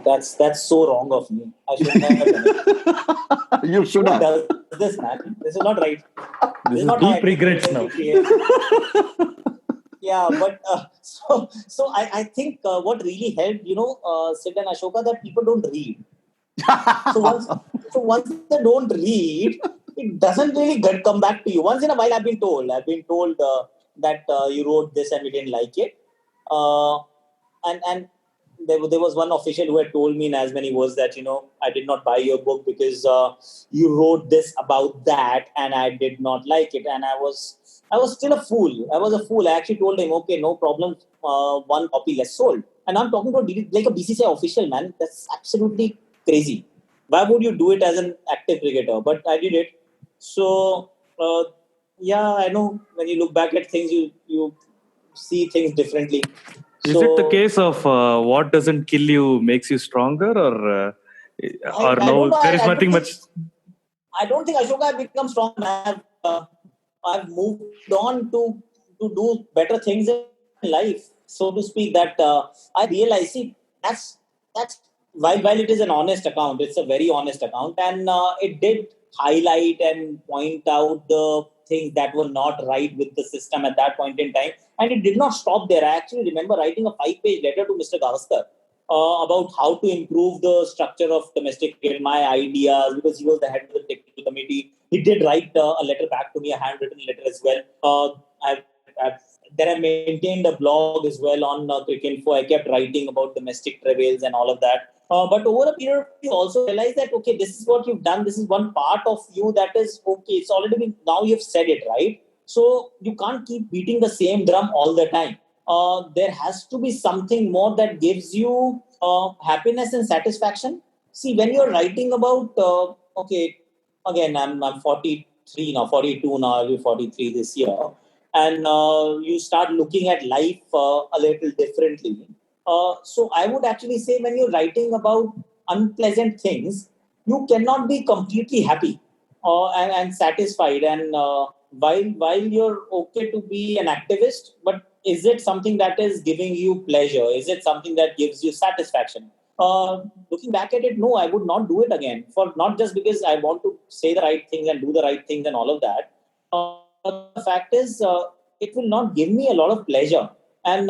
Speaker 5: That's so wrong of me. I shouldn't have done it.
Speaker 2: You should have.
Speaker 5: Who does this, man? This is not right.
Speaker 4: This is
Speaker 5: not
Speaker 4: deep regrets now.
Speaker 5: Yeah, but so I think what really helped, Sid and Ashoka, that people don't read. So once they don't read, it doesn't really come back to you. Once in a while, I've been told that you wrote this and we didn't like it, and there was one official who had told me in as many words that I did not buy your book because you wrote this about that and I did not like it, and I was still a fool. I was a fool. I actually told him, okay, no problem, one copy less sold. And I'm talking about like a BCCI official, man. That's absolutely crazy. Why would you do it as an active cricketer? But I did it. So I know when you look back at things, you see things differently.
Speaker 4: Is it the case of what doesn't kill you makes you stronger, or there is nothing much?
Speaker 5: I don't think Ashoka have become strong. I've moved on to do better things in life, so to speak. That I realize. See, that's while it is an honest account, it's a very honest account, and it did highlight and point out the things that were not right with the system at that point in time. And it did not stop there. I actually remember writing a 5-page letter to Mr. Gavaskar about how to improve the structure of domestic cricket, my ideas, because he was the head of the technical committee. He did write a letter back to me, a handwritten letter as well. I maintained a blog as well on Cricinfo. I kept writing about domestic travails and all of that. But over a period, you also realize that, okay, this is what you've done. This is one part of you that is okay. It's already been, now you've said it, right? So you can't keep beating the same drum all the time. There has to be something more that gives you happiness and satisfaction. See, when you're writing about, again, I'm 43 now, 42 now, I'll be 43 this year. And you start looking at life a little differently. So I would actually say when you're writing about unpleasant things, you cannot be completely happy and satisfied. And while you're okay to be an activist, but is it something that is giving you pleasure? Is it something that gives you satisfaction? Looking back at it, no, I would not do it again. For not just because I want to say the right things and do the right things and all of that. The fact is, it will not give me a lot of pleasure. And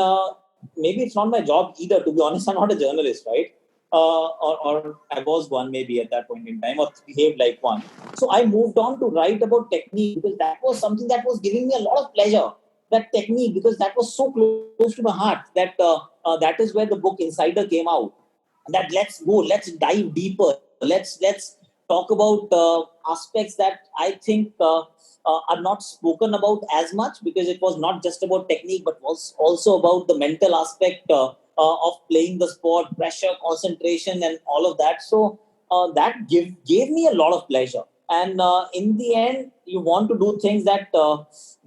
Speaker 5: maybe it's not my job either, to be honest. I'm not a journalist, right? Or I was one maybe at that point in time, or behaved like one. So I moved on to write about technique because that was something that was giving me a lot of pleasure. That technique, because that was so close to my heart, that that is where the book Insider came out. That let's dive deeper. Let's talk about aspects that I think are not spoken about as much, because it was not just about technique, but was also about the mental aspect of playing the sport, pressure, concentration, and all of that. So that gave me a lot of pleasure. And in the end, you want to do things that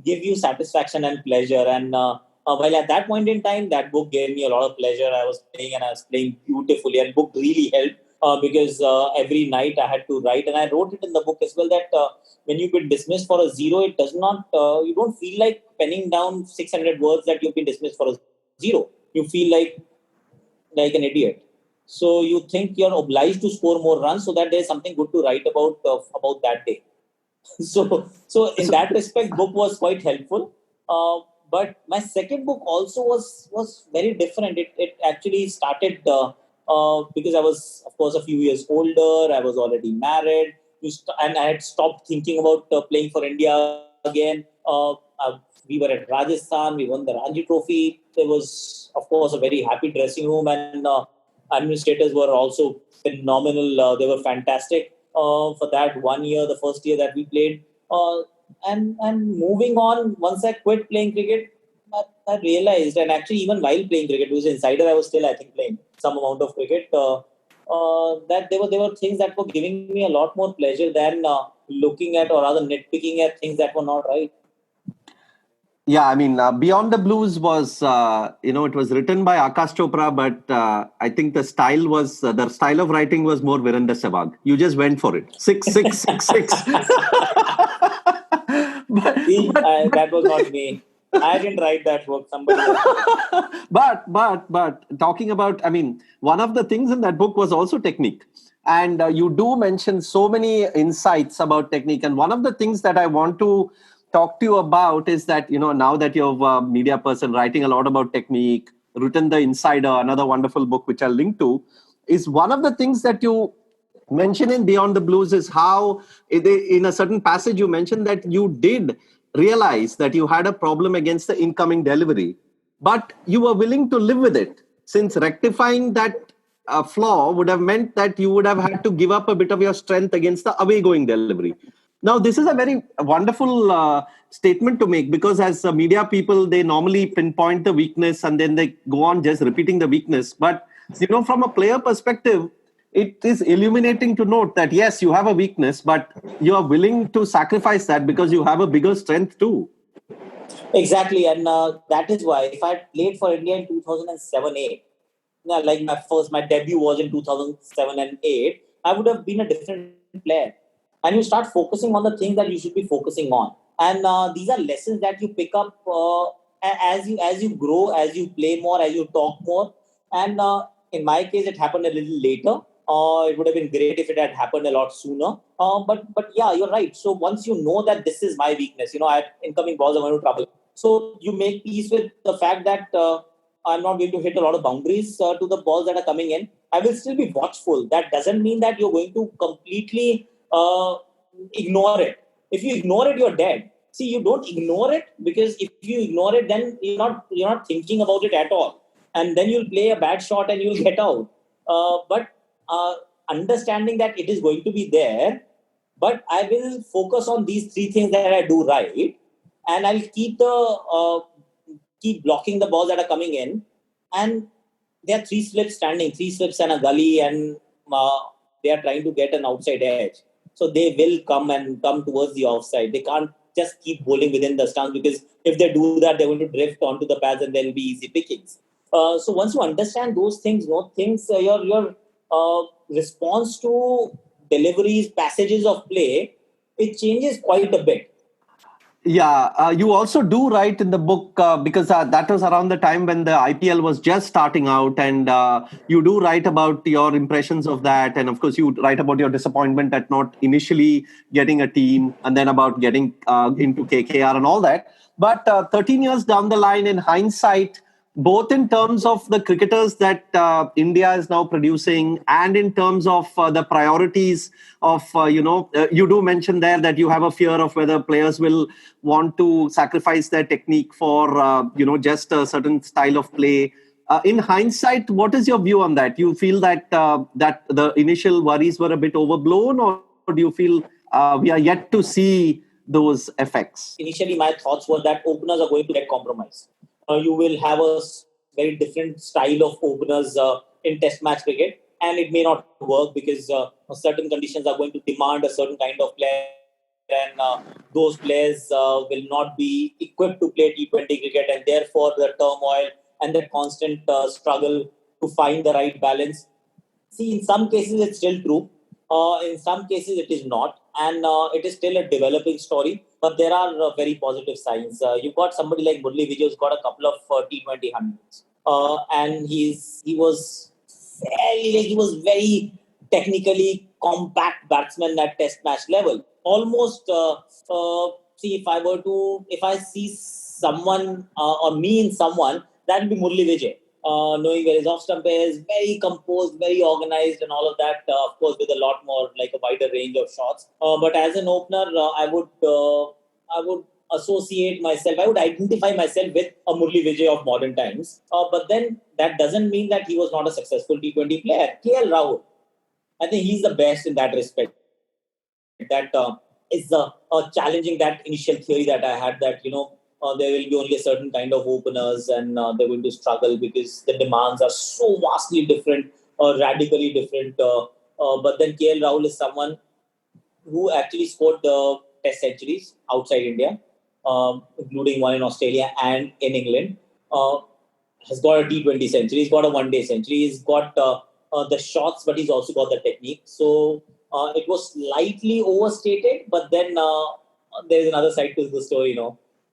Speaker 5: give you satisfaction and pleasure. And while at that point in time, that book gave me a lot of pleasure. I was playing beautifully, and book really helped because every night I had to write, and I wrote it in the book as well that when you've been dismissed for a zero, it does not, you don't feel like penning down 600 words that you've been dismissed for a zero. You feel like an idiot. So you think you're obliged to score more runs so that there's something good to write about that day. So in that respect, book was quite helpful. But my second book also was very different. It actually started because I was, of course, a few years older. I was already married, and I had stopped thinking about playing for India again. We were at Rajasthan. We won the Ranji Trophy. There was, of course, a very happy dressing room, and administrators were also phenomenal. They were fantastic for that 1 year, the first year that we played. And moving on, once I quit playing cricket, I realized, and actually even while playing cricket, because insider I was still, I think, playing some amount of cricket, that there were things that were giving me a lot more pleasure than looking at, or rather nitpicking at, things that were not right.
Speaker 2: Yeah, I mean, Beyond the Blues was, it was written by Aakash Chopra, but I think the style of writing was more Virender Sehwag. You just went for it. 6, 6, 6, 6.
Speaker 5: That was not me. I didn't write that book. Somebody else.
Speaker 2: But talking about, I mean, one of the things in that book was also technique. And you do mention so many insights about technique. And one of the things that I want to talk to you about is that, now that you're a media person writing a lot about technique, written The Insider, another wonderful book which I'll link to, is one of the things that you mention in Beyond the Blues is how in a certain passage you mentioned that you did realize that you had a problem against the incoming delivery, but you were willing to live with it, since rectifying that flaw would have meant that you would have had to give up a bit of your strength against the away going delivery. Now, this is a very wonderful statement to make, because as media people, they normally pinpoint the weakness and then they go on just repeating the weakness. But, from a player perspective, it is illuminating to note that, yes, you have a weakness, but you are willing to sacrifice that because you have a bigger strength too.
Speaker 5: Exactly. And that is why if I had played for India in 2007-8, like my debut was in 2007 and 8, I would have been a different player. And you start focusing on the things that you should be focusing on. And these are lessons that you pick up as you grow, as you play more, as you talk more. And in my case, it happened a little later. It would have been great if it had happened a lot sooner. But yeah, you're right. So once you know that this is my weakness, I have incoming balls, I'm going to trouble. So you make peace with the fact that I'm not going to hit a lot of boundaries to the balls that are coming in. I will still be watchful. That doesn't mean that you're going to completely ignore it. If you ignore it, you're dead. See, you don't ignore it, because if you ignore it, then you're not thinking about it at all, and then you'll play a bad shot and you'll get out. But understanding that it is going to be there, but I will focus on these three things that I do right, and I'll keep blocking the balls that are coming in. And there are three slips and a gully, and they are trying to get an outside edge. So they will come towards the offside. They can't just keep bowling within the stance, because if they do that, they're going to drift onto the pads and there'll be easy pickings. So once you understand those things, your response to deliveries, passages of play, it changes quite a bit.
Speaker 2: Yeah, you also do write in the book, because that was around the time when the IPL was just starting out, and you do write about your impressions of that. And of course, you write about your disappointment at not initially getting a team, and then about getting into KKR and all that. But 13 years down the line, in hindsight, both in terms of the cricketers that India is now producing, and in terms of the priorities of, you do mention there that you have a fear of whether players will want to sacrifice their technique for, just a certain style of play. In hindsight, what is your view on that? You feel that that the initial worries were a bit overblown, or do you feel we are yet to see those effects?
Speaker 5: Initially, my thoughts were that openers are going to get compromised. You will have a very different style of openers in Test match cricket, and it may not work because certain conditions are going to demand a certain kind of player, and those players will not be equipped to play T20 cricket, and therefore the turmoil and the constant struggle to find the right balance. See, in some cases it's still true. In some cases it is not, and it is still a developing story. But there are very positive signs. You've got somebody like Murli Vijay who's got a couple of T20 hundreds, and he was very technically compact batsman at Test match level. Almost see, if I see someone or me in someone, that would be Murli Vijay. Knowing where his off stump is, very composed, very organized, and all of that. Of course, with a lot more, like a wider range of shots. But as an opener, I would associate myself. I would identify myself with a Murli Vijay of modern times. But then that doesn't mean that he was not a successful T20 player. KL Rahul, I think he's the best in that respect. That is challenging that initial theory that I had that there will be only a certain kind of openers and they're going to struggle because the demands are so vastly different or radically different. But then KL Rahul is someone who actually scored the Test centuries outside India, including one in Australia and in England. Has got a T20 century, he's got a one-day century, he's got the shots, but he's also got the technique. So it was slightly overstated, but then there's another side to the story,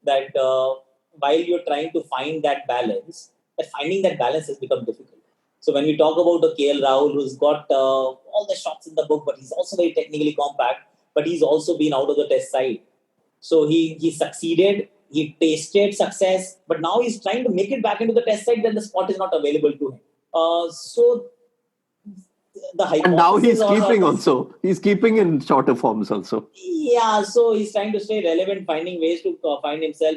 Speaker 5: that while you're trying to find that balance, finding that balance has become difficult. So when we talk about the KL Rahul, who's got all the shots in the book, but he's also very technically compact, but he's also been out of the Test side. So he succeeded, he tasted success, but now he's trying to make it back into the Test side, then the spot is not available to him. So the hypothesis,
Speaker 2: and now he's keeping also. He's keeping in shorter forms also.
Speaker 5: Yeah, so he's trying to stay relevant, finding ways to find himself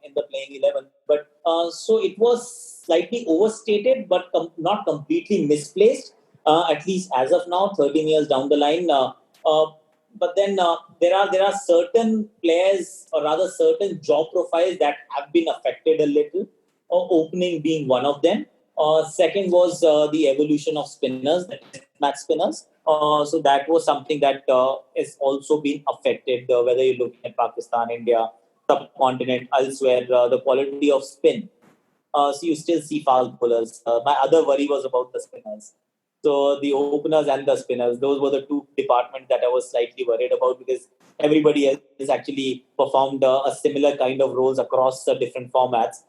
Speaker 5: in the playing 11. But so it was slightly overstated, but not completely misplaced. At least as of now, 13 years down the line. But then there are certain players, or rather certain job profiles that have been affected a little. Opening being one of them. Second was the evolution of spinners, the Test match spinners. So that was something that has also been affected, whether you're looking at Pakistan, India, subcontinent, elsewhere, the quality of spin. So you still see fast bowlers. My other worry was about the spinners. So the openers and the spinners, those were the two departments that I was slightly worried about, because everybody else has actually performed a similar kind of roles across different formats.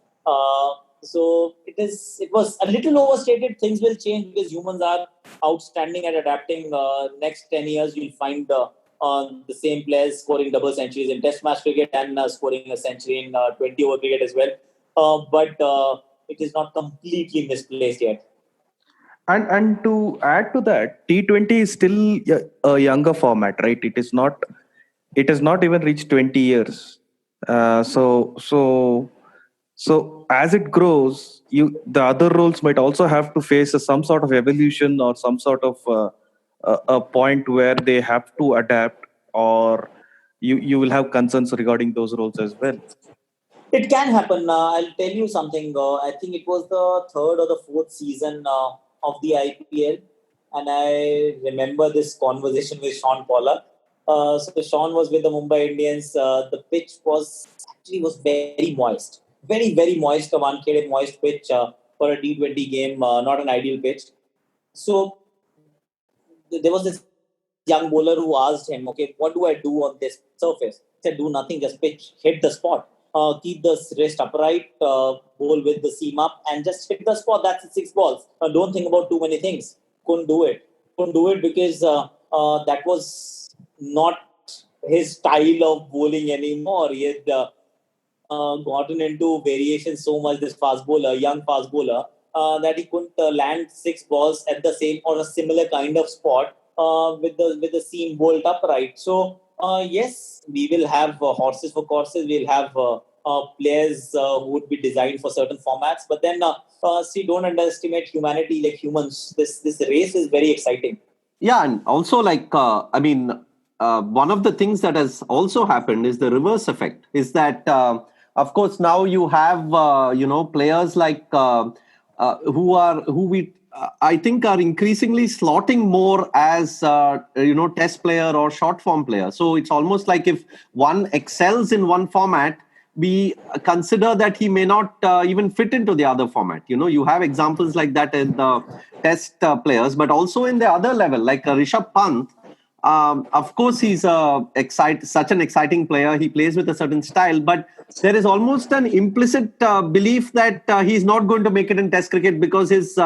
Speaker 5: So it was a little overstated. Things will change because humans are outstanding at adapting. Next 10 years, you'll find the same players scoring double centuries in Test match cricket and scoring a century in 20-over cricket as well. But it is not completely misplaced yet.
Speaker 4: And to add to that, T20 is still a younger format, right? It has not even reached 20 years. So as it grows, the other roles might also have to face some sort of evolution or some sort of a point where they have to adapt, or you will have concerns regarding those roles as well.
Speaker 5: It can happen. I'll tell you something. I think it was the third or the fourth season of the IPL, and I remember this conversation with Sean Pollack. So Sean was with the Mumbai Indians. The pitch was very moist. Very, very moist, a one-kid moist pitch for a T20 game, not an ideal pitch. So there was this young bowler who asked him, okay, what do I do on this surface? He said, do nothing, just pitch, hit the spot. Keep the wrist upright, bowl with the seam up, and just hit the spot. That's it, 6 balls. Don't think about too many things. Couldn't do it because that was not his style of bowling anymore. He had gotten into variation so much, this young fast bowler, that he couldn't land 6 balls at the same or a similar kind of spot with the seam bowled upright. So yes, we will have horses for courses. We'll have players who would be designed for certain formats. But then, don't underestimate humanity, like humans. This race is very exciting.
Speaker 2: Yeah, and also one of the things that has also happened is the reverse effect. Is that of course now you have players like who we I think are increasingly slotting more as test player or short form player. So it's almost like if one excels in one format, we consider that he may not even fit into the other format. You have examples like that in the test players, but also in the other level, like Rishabh Pant. Of course, he's such an exciting player. He plays with a certain style, but there is almost an implicit belief that he's not going to make it in Test cricket because his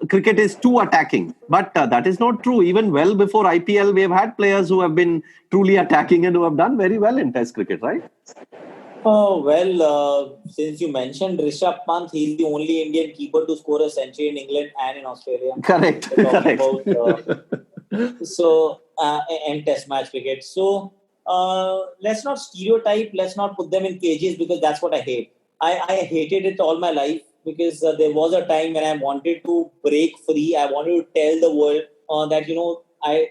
Speaker 2: cricket is too attacking. But that is not true. Even well before IPL, we have had players who have been truly attacking and who have done very well in Test cricket, right?
Speaker 5: Oh, well, since you mentioned Rishabh Pant, he's the only Indian keeper to score a century in England and in Australia.
Speaker 2: Correct. Correct.
Speaker 5: And Test match cricket. So let's not stereotype, let's not put them in cages, because that's what I hate. I hated it all my life, because there was a time when I wanted to break free. I wanted to tell the world that, I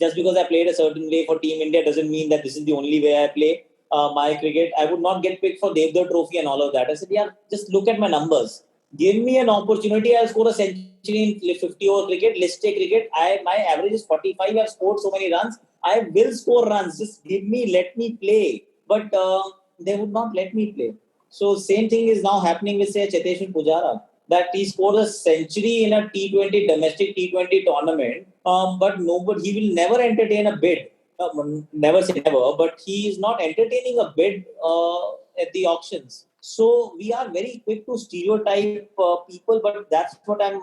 Speaker 5: just because I played a certain way for Team India doesn't mean that this is the only way I play my cricket. I would not get picked for Devdar Trophy and all of that. I said, yeah, just look at my numbers. Give me an opportunity. I'll score a century in 50 over cricket, list A cricket. My average is 45. I've scored so many runs. I will score runs. Just let me play. But they would not let me play. So same thing is now happening with, say, Cheteshwar Pujara, that he scored a century in a T20 domestic T20 tournament, but he will never entertain a bid. Never say never, but he is not entertaining a bid at the auctions. So we are very quick to stereotype people, but that's what I'm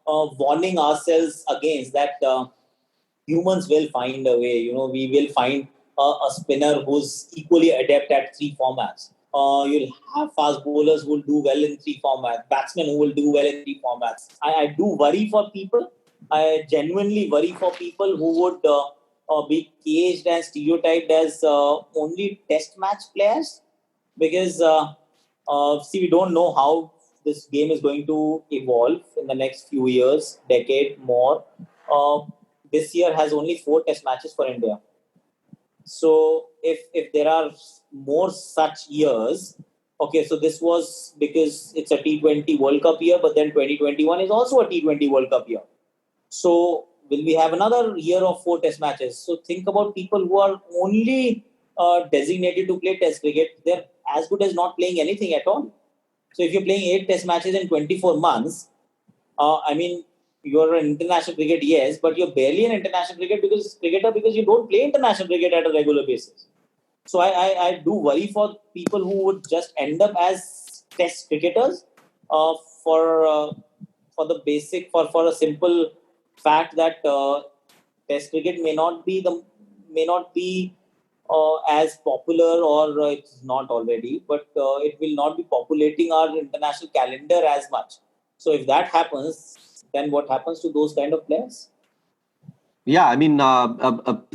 Speaker 5: warning ourselves against, that humans will find a way. We will find a spinner who's equally adept at three formats. You'll have fast bowlers who will do well in three formats, batsmen who will do well in three formats. I do worry for people. I genuinely worry for people who would be caged and stereotyped as only test match players, because we don't know how this game is going to evolve in the next few years, decade more. This year has only 4 test matches for India. So if there are more such years, okay, so this was because it's a T20 World Cup year, but then 2021 is also a T20 World Cup year. So will we have another year of 4 test matches? So think about people who are only designated to play test cricket. They're as good as not playing anything at all. So if you're playing 8 test matches in 24 months, you're an international cricket, yes, but you're barely an international cricketer because you don't play international cricket at a regular basis. So I do worry for people who would just end up as test cricketers for a simple fact that test cricket may not be as popular, or it's not already, but it will not be populating our international calendar as much. So if that happens, then what happens to those kind of players?
Speaker 2: Yeah,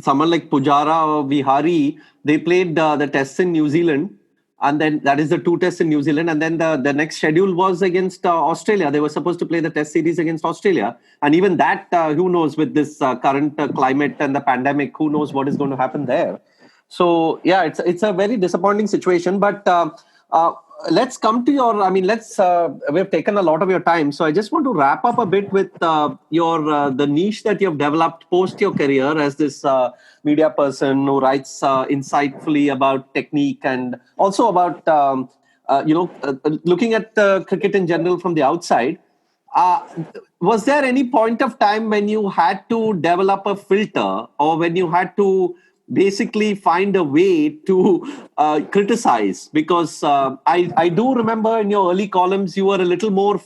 Speaker 2: someone like Pujara or Vihari, they played the tests in New Zealand, and then that is the 2 tests in New Zealand, and then the next schedule was against Australia. They were supposed to play the test series against Australia, and even that, who knows, with this current climate and the pandemic, who knows what is going to happen there. So yeah, it's a very disappointing situation, but let's come to your, we've taken a lot of your time. So I just want to wrap up a bit with the niche that you've developed post your career as this media person who writes insightfully about technique and also about, looking at cricket in general from the outside. Was there any point of time when you had to develop a filter, or when you had to basically find a way to criticize? Because I do remember in your early columns you were a little more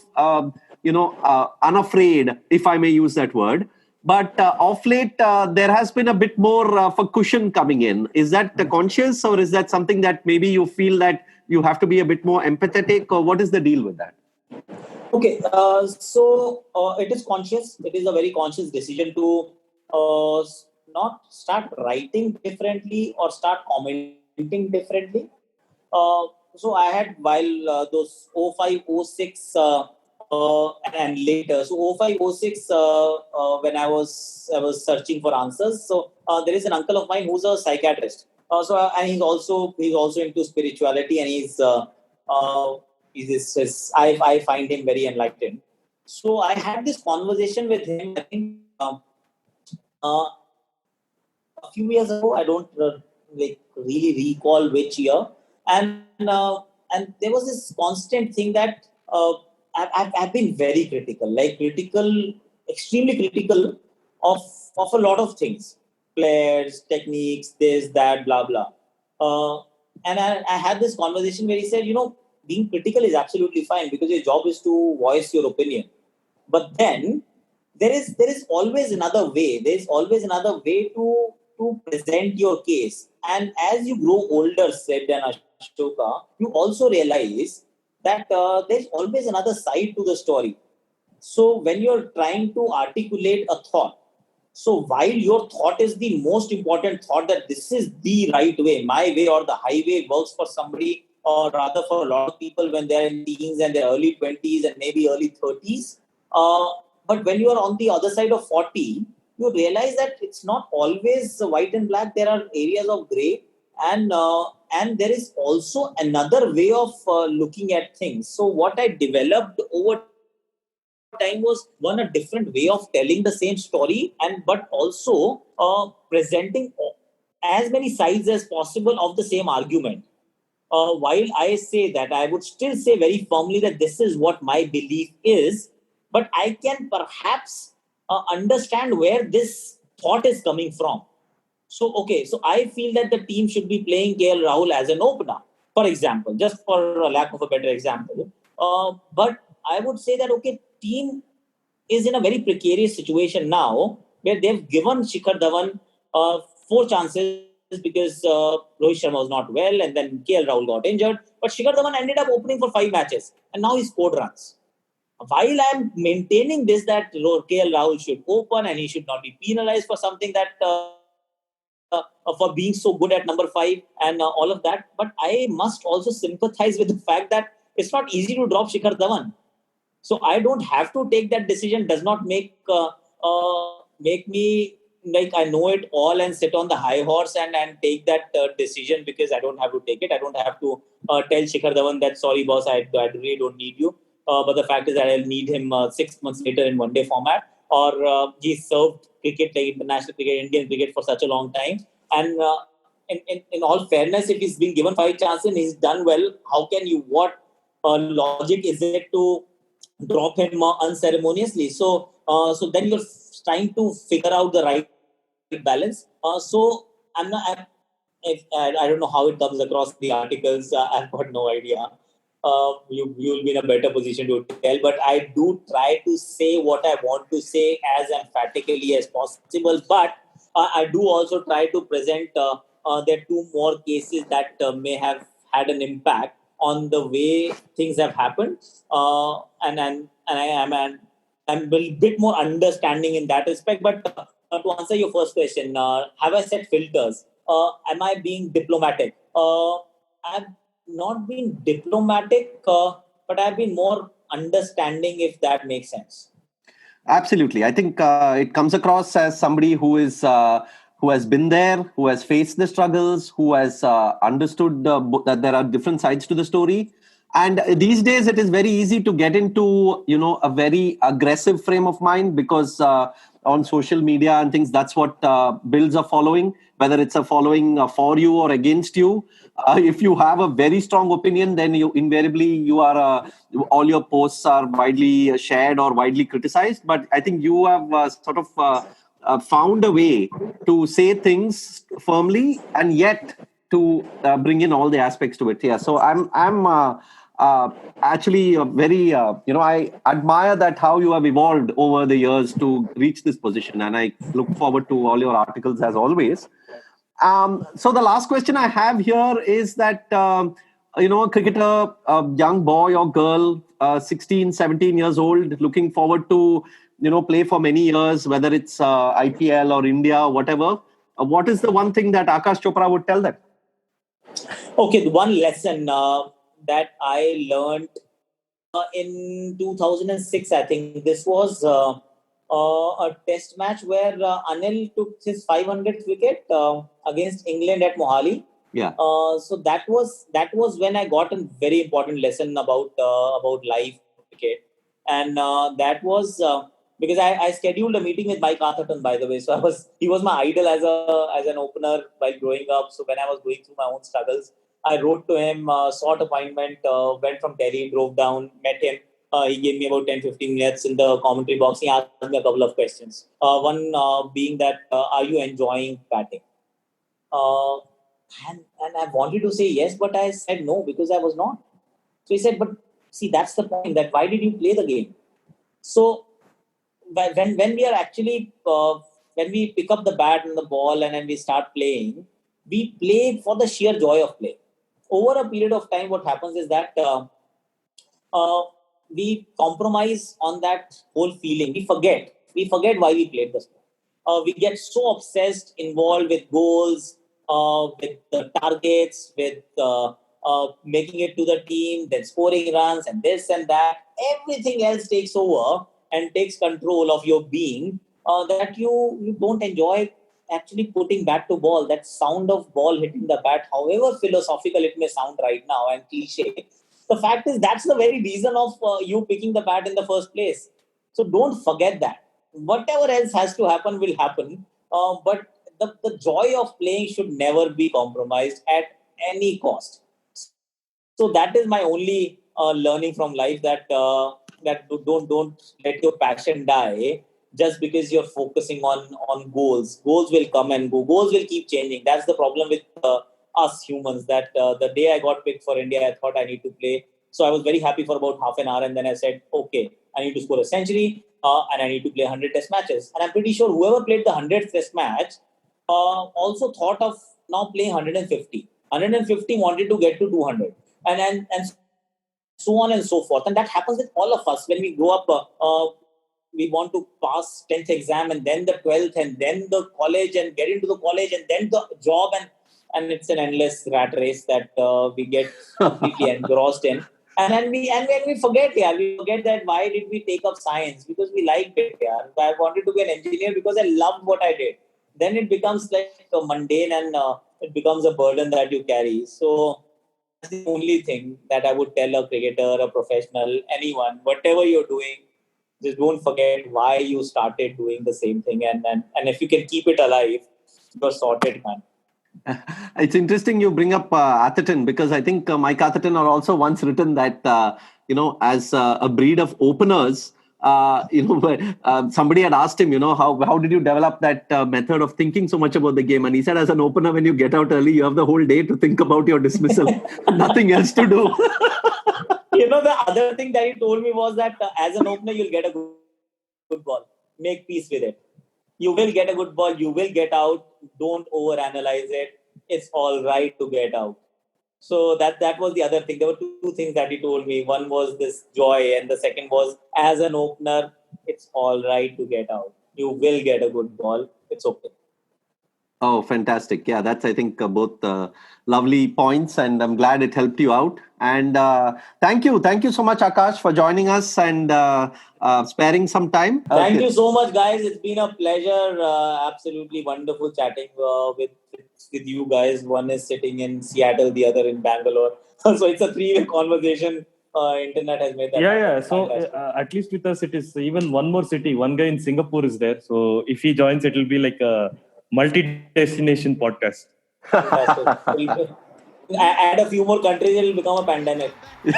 Speaker 2: unafraid, if I may use that word, but of late there has been a bit more of a cushion coming in. Is that conscious, or is that something that maybe you feel that you have to be a bit more empathetic, or what is the deal with that?
Speaker 5: Okay, so it is conscious. It is a very conscious decision to not start writing differently or start commenting differently. So I had, while those 05, 06 and later. So 05, 06, when I was searching for answers. So there is an uncle of mine who's a psychiatrist. And he's also into spirituality, and I find him very enlightened. So I had this conversation with him, I think, a few years ago. I don't really recall which year. And there was this constant thing that I've been very critical, extremely critical of a lot of things, players, techniques, this, that, blah, blah. And I had this conversation where he said, being critical is absolutely fine because your job is to voice your opinion. But then there is always another way. There is always another way to present your case. And as you grow older, said than Ashoka, you also realize that there's always another side to the story. So when you're trying to articulate a thought, so while your thought is the most important thought, that this is the right way, my way or the highway works for somebody, or rather for a lot of people when they're in teens and their early 20s and maybe early 30s. But when you are on the other side of 40, you realize that it's not always white and black. There are areas of gray, and there is also another way of looking at things. So what I developed over time was a different way of telling the same story, but also presenting as many sides as possible of the same argument. While I say that, I would still say very firmly that this is what my belief is, but I can perhaps understand where this thought is coming from. So I feel that the team should be playing KL Rahul as an opener, for example, just for a lack of a better example. But I would say that, team is in a very precarious situation now, where they've given Shikhar Dhawan 4 chances because Rohit Sharma was not well, and then KL Rahul got injured. But Shikhar Dhawan ended up opening for 5 matches, and now he scored runs. While I'm maintaining this, that KL Rahul should open and he should not be penalized for something that for being so good at number 5 and all of that, but I must also sympathize with the fact that it's not easy to drop Shikhar Dhawan. So I don't have to take that decision. Does not make me like I know it all and sit on the high horse and take that decision, because I don't have to take it. I don't have to tell Shikhar Dhawan that, sorry boss, I really don't need you. But the fact is that I'll need him 6 months later in one-day format. Or he served cricket, like international cricket, Indian cricket, for such a long time. And in all fairness, if he's been given 5 chances and he's done well, how can you, what logic is it to drop him unceremoniously? So then you're trying to figure out the right balance. So I don't know how it comes across the articles. I've got no idea. You'll be in a better position to tell, but I do try to say what I want to say as emphatically as possible. But I do also try to present there are 2 more cases that may have had an impact on the way things have happened, and I'm a bit more understanding in that respect. But to answer your first question, have I set filters? Am I being diplomatic? I've not been diplomatic, but I've been more understanding, if that makes sense.
Speaker 2: Absolutely. I think it comes across as somebody who has been there, who has faced the struggles, who has understood that there are different sides to the story. And these days, it is very easy to get into, a very aggressive frame of mind, because on social media and things, that's what builds a following, whether it's a following for you or against you. If you have a very strong opinion, then you invariably all your posts are widely shared or widely criticized. But I think you have sort of found a way to say things firmly and yet to bring in all the aspects to it. Yeah. So I'm actually very, I admire that how you have evolved over the years to reach this position. And I look forward to all your articles as always. So the last question I have here is that, a cricketer, a young boy or girl, 16, 17 years old, looking forward to, play for many years, whether it's IPL or India, whatever. What is the one thing that Aakash Chopra would tell them?
Speaker 5: Okay, the one lesson that I learned in 2006, I think. This was a test match where Anil took his 500th wicket against England at Mohali.
Speaker 2: Yeah.
Speaker 5: So that was when I got a very important lesson about life cricket, and that was because I scheduled a meeting with Mike Atherton, by the way. So he was my idol as an opener while growing up. So when I was going through my own struggles, I wrote to him, sought appointment, went from Delhi, drove down, met him. He gave me about 10-15 minutes in the commentary box. He asked me a couple of questions. One being that, are you enjoying batting? And I wanted to say yes, but I said no because I was not. So he said, but see, that's the point, that why did you play the game? So when we are actually, when we pick up the bat and the ball and then we start playing, we play for the sheer joy of play. Over a period of time, what happens is that we compromise on that whole feeling. We forget why we played the sport. We get so obsessed, involved with goals, with the targets, with making it to the team, then scoring runs and this and that. Everything else takes over and takes control of your being, that you don't enjoy actually putting bat to ball. That sound of ball hitting the bat, however philosophical it may sound right now and cliche, the fact is that's the very reason of you picking the bat in the first place. So don't forget that. Whatever else has to happen will happen, but the joy of playing should never be compromised at any cost. So that is my only learning from life, that don't let your passion die just because you're focusing on goals. Goals will come and go. Goals will keep changing. That's the problem with us humans. That the day I got picked for India, I thought I need to play. So I was very happy for about half an hour, and then I said, okay, I need to score a century, and I need to play 100 Test matches. And I'm pretty sure whoever played the 100th Test match also thought of now playing 150. 150 wanted to get to 200, and so on and so forth. And that happens with all of us when we grow up. We want to pass 10th exam and then the 12th and then the college and get into the college and then the job, and it's an endless rat race that we get completely engrossed in. And then we forget that why did we take up science? Because we liked it. I wanted to be an engineer because I loved what I did. Then it becomes like a mundane, and it becomes a burden that you carry. So that's the only thing that I would tell a cricketer, a professional, anyone, whatever you're doing, just don't forget why you started doing the same thing. And if you can keep it alive, you're sorted, man.
Speaker 2: It's interesting you bring up Atherton, because I think Mike Atherton are also once written that, as a breed of openers, somebody had asked him, how did you develop that method of thinking so much about the game? And he said, as an opener, when you get out early, you have the whole day to think about your dismissal. Nothing else to do.
Speaker 5: The other thing that he told me was that as an opener, you'll get a good ball. Make peace with it. You will get a good ball. You will get out. Don't overanalyze it. It's all right to get out. So that was the other thing. There were two things that he told me. One was this joy, and the second was, as an opener, it's all right to get out. You will get a good ball. It's okay.
Speaker 2: Oh, fantastic. Yeah, that's, I think, both lovely points, and I'm glad it helped you out. And thank you. Thank you so much, Aakash, for joining us and sparing some time.
Speaker 5: Thank you so much, guys. It's been a pleasure. Absolutely wonderful chatting with you guys. One is sitting in Seattle, the other in Bangalore. So it's a three-way conversation. Internet has made that.
Speaker 4: Yeah. So at least with us, it is even one more city. One guy in Singapore is there. So if he joins, it will be like a multi-destination podcast.
Speaker 5: Fantastic. Add a few more countries, it will become a pandemic.
Speaker 1: India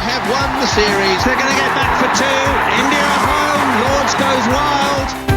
Speaker 1: have won the series. They're going to get back for two. India home. Lords goes wild.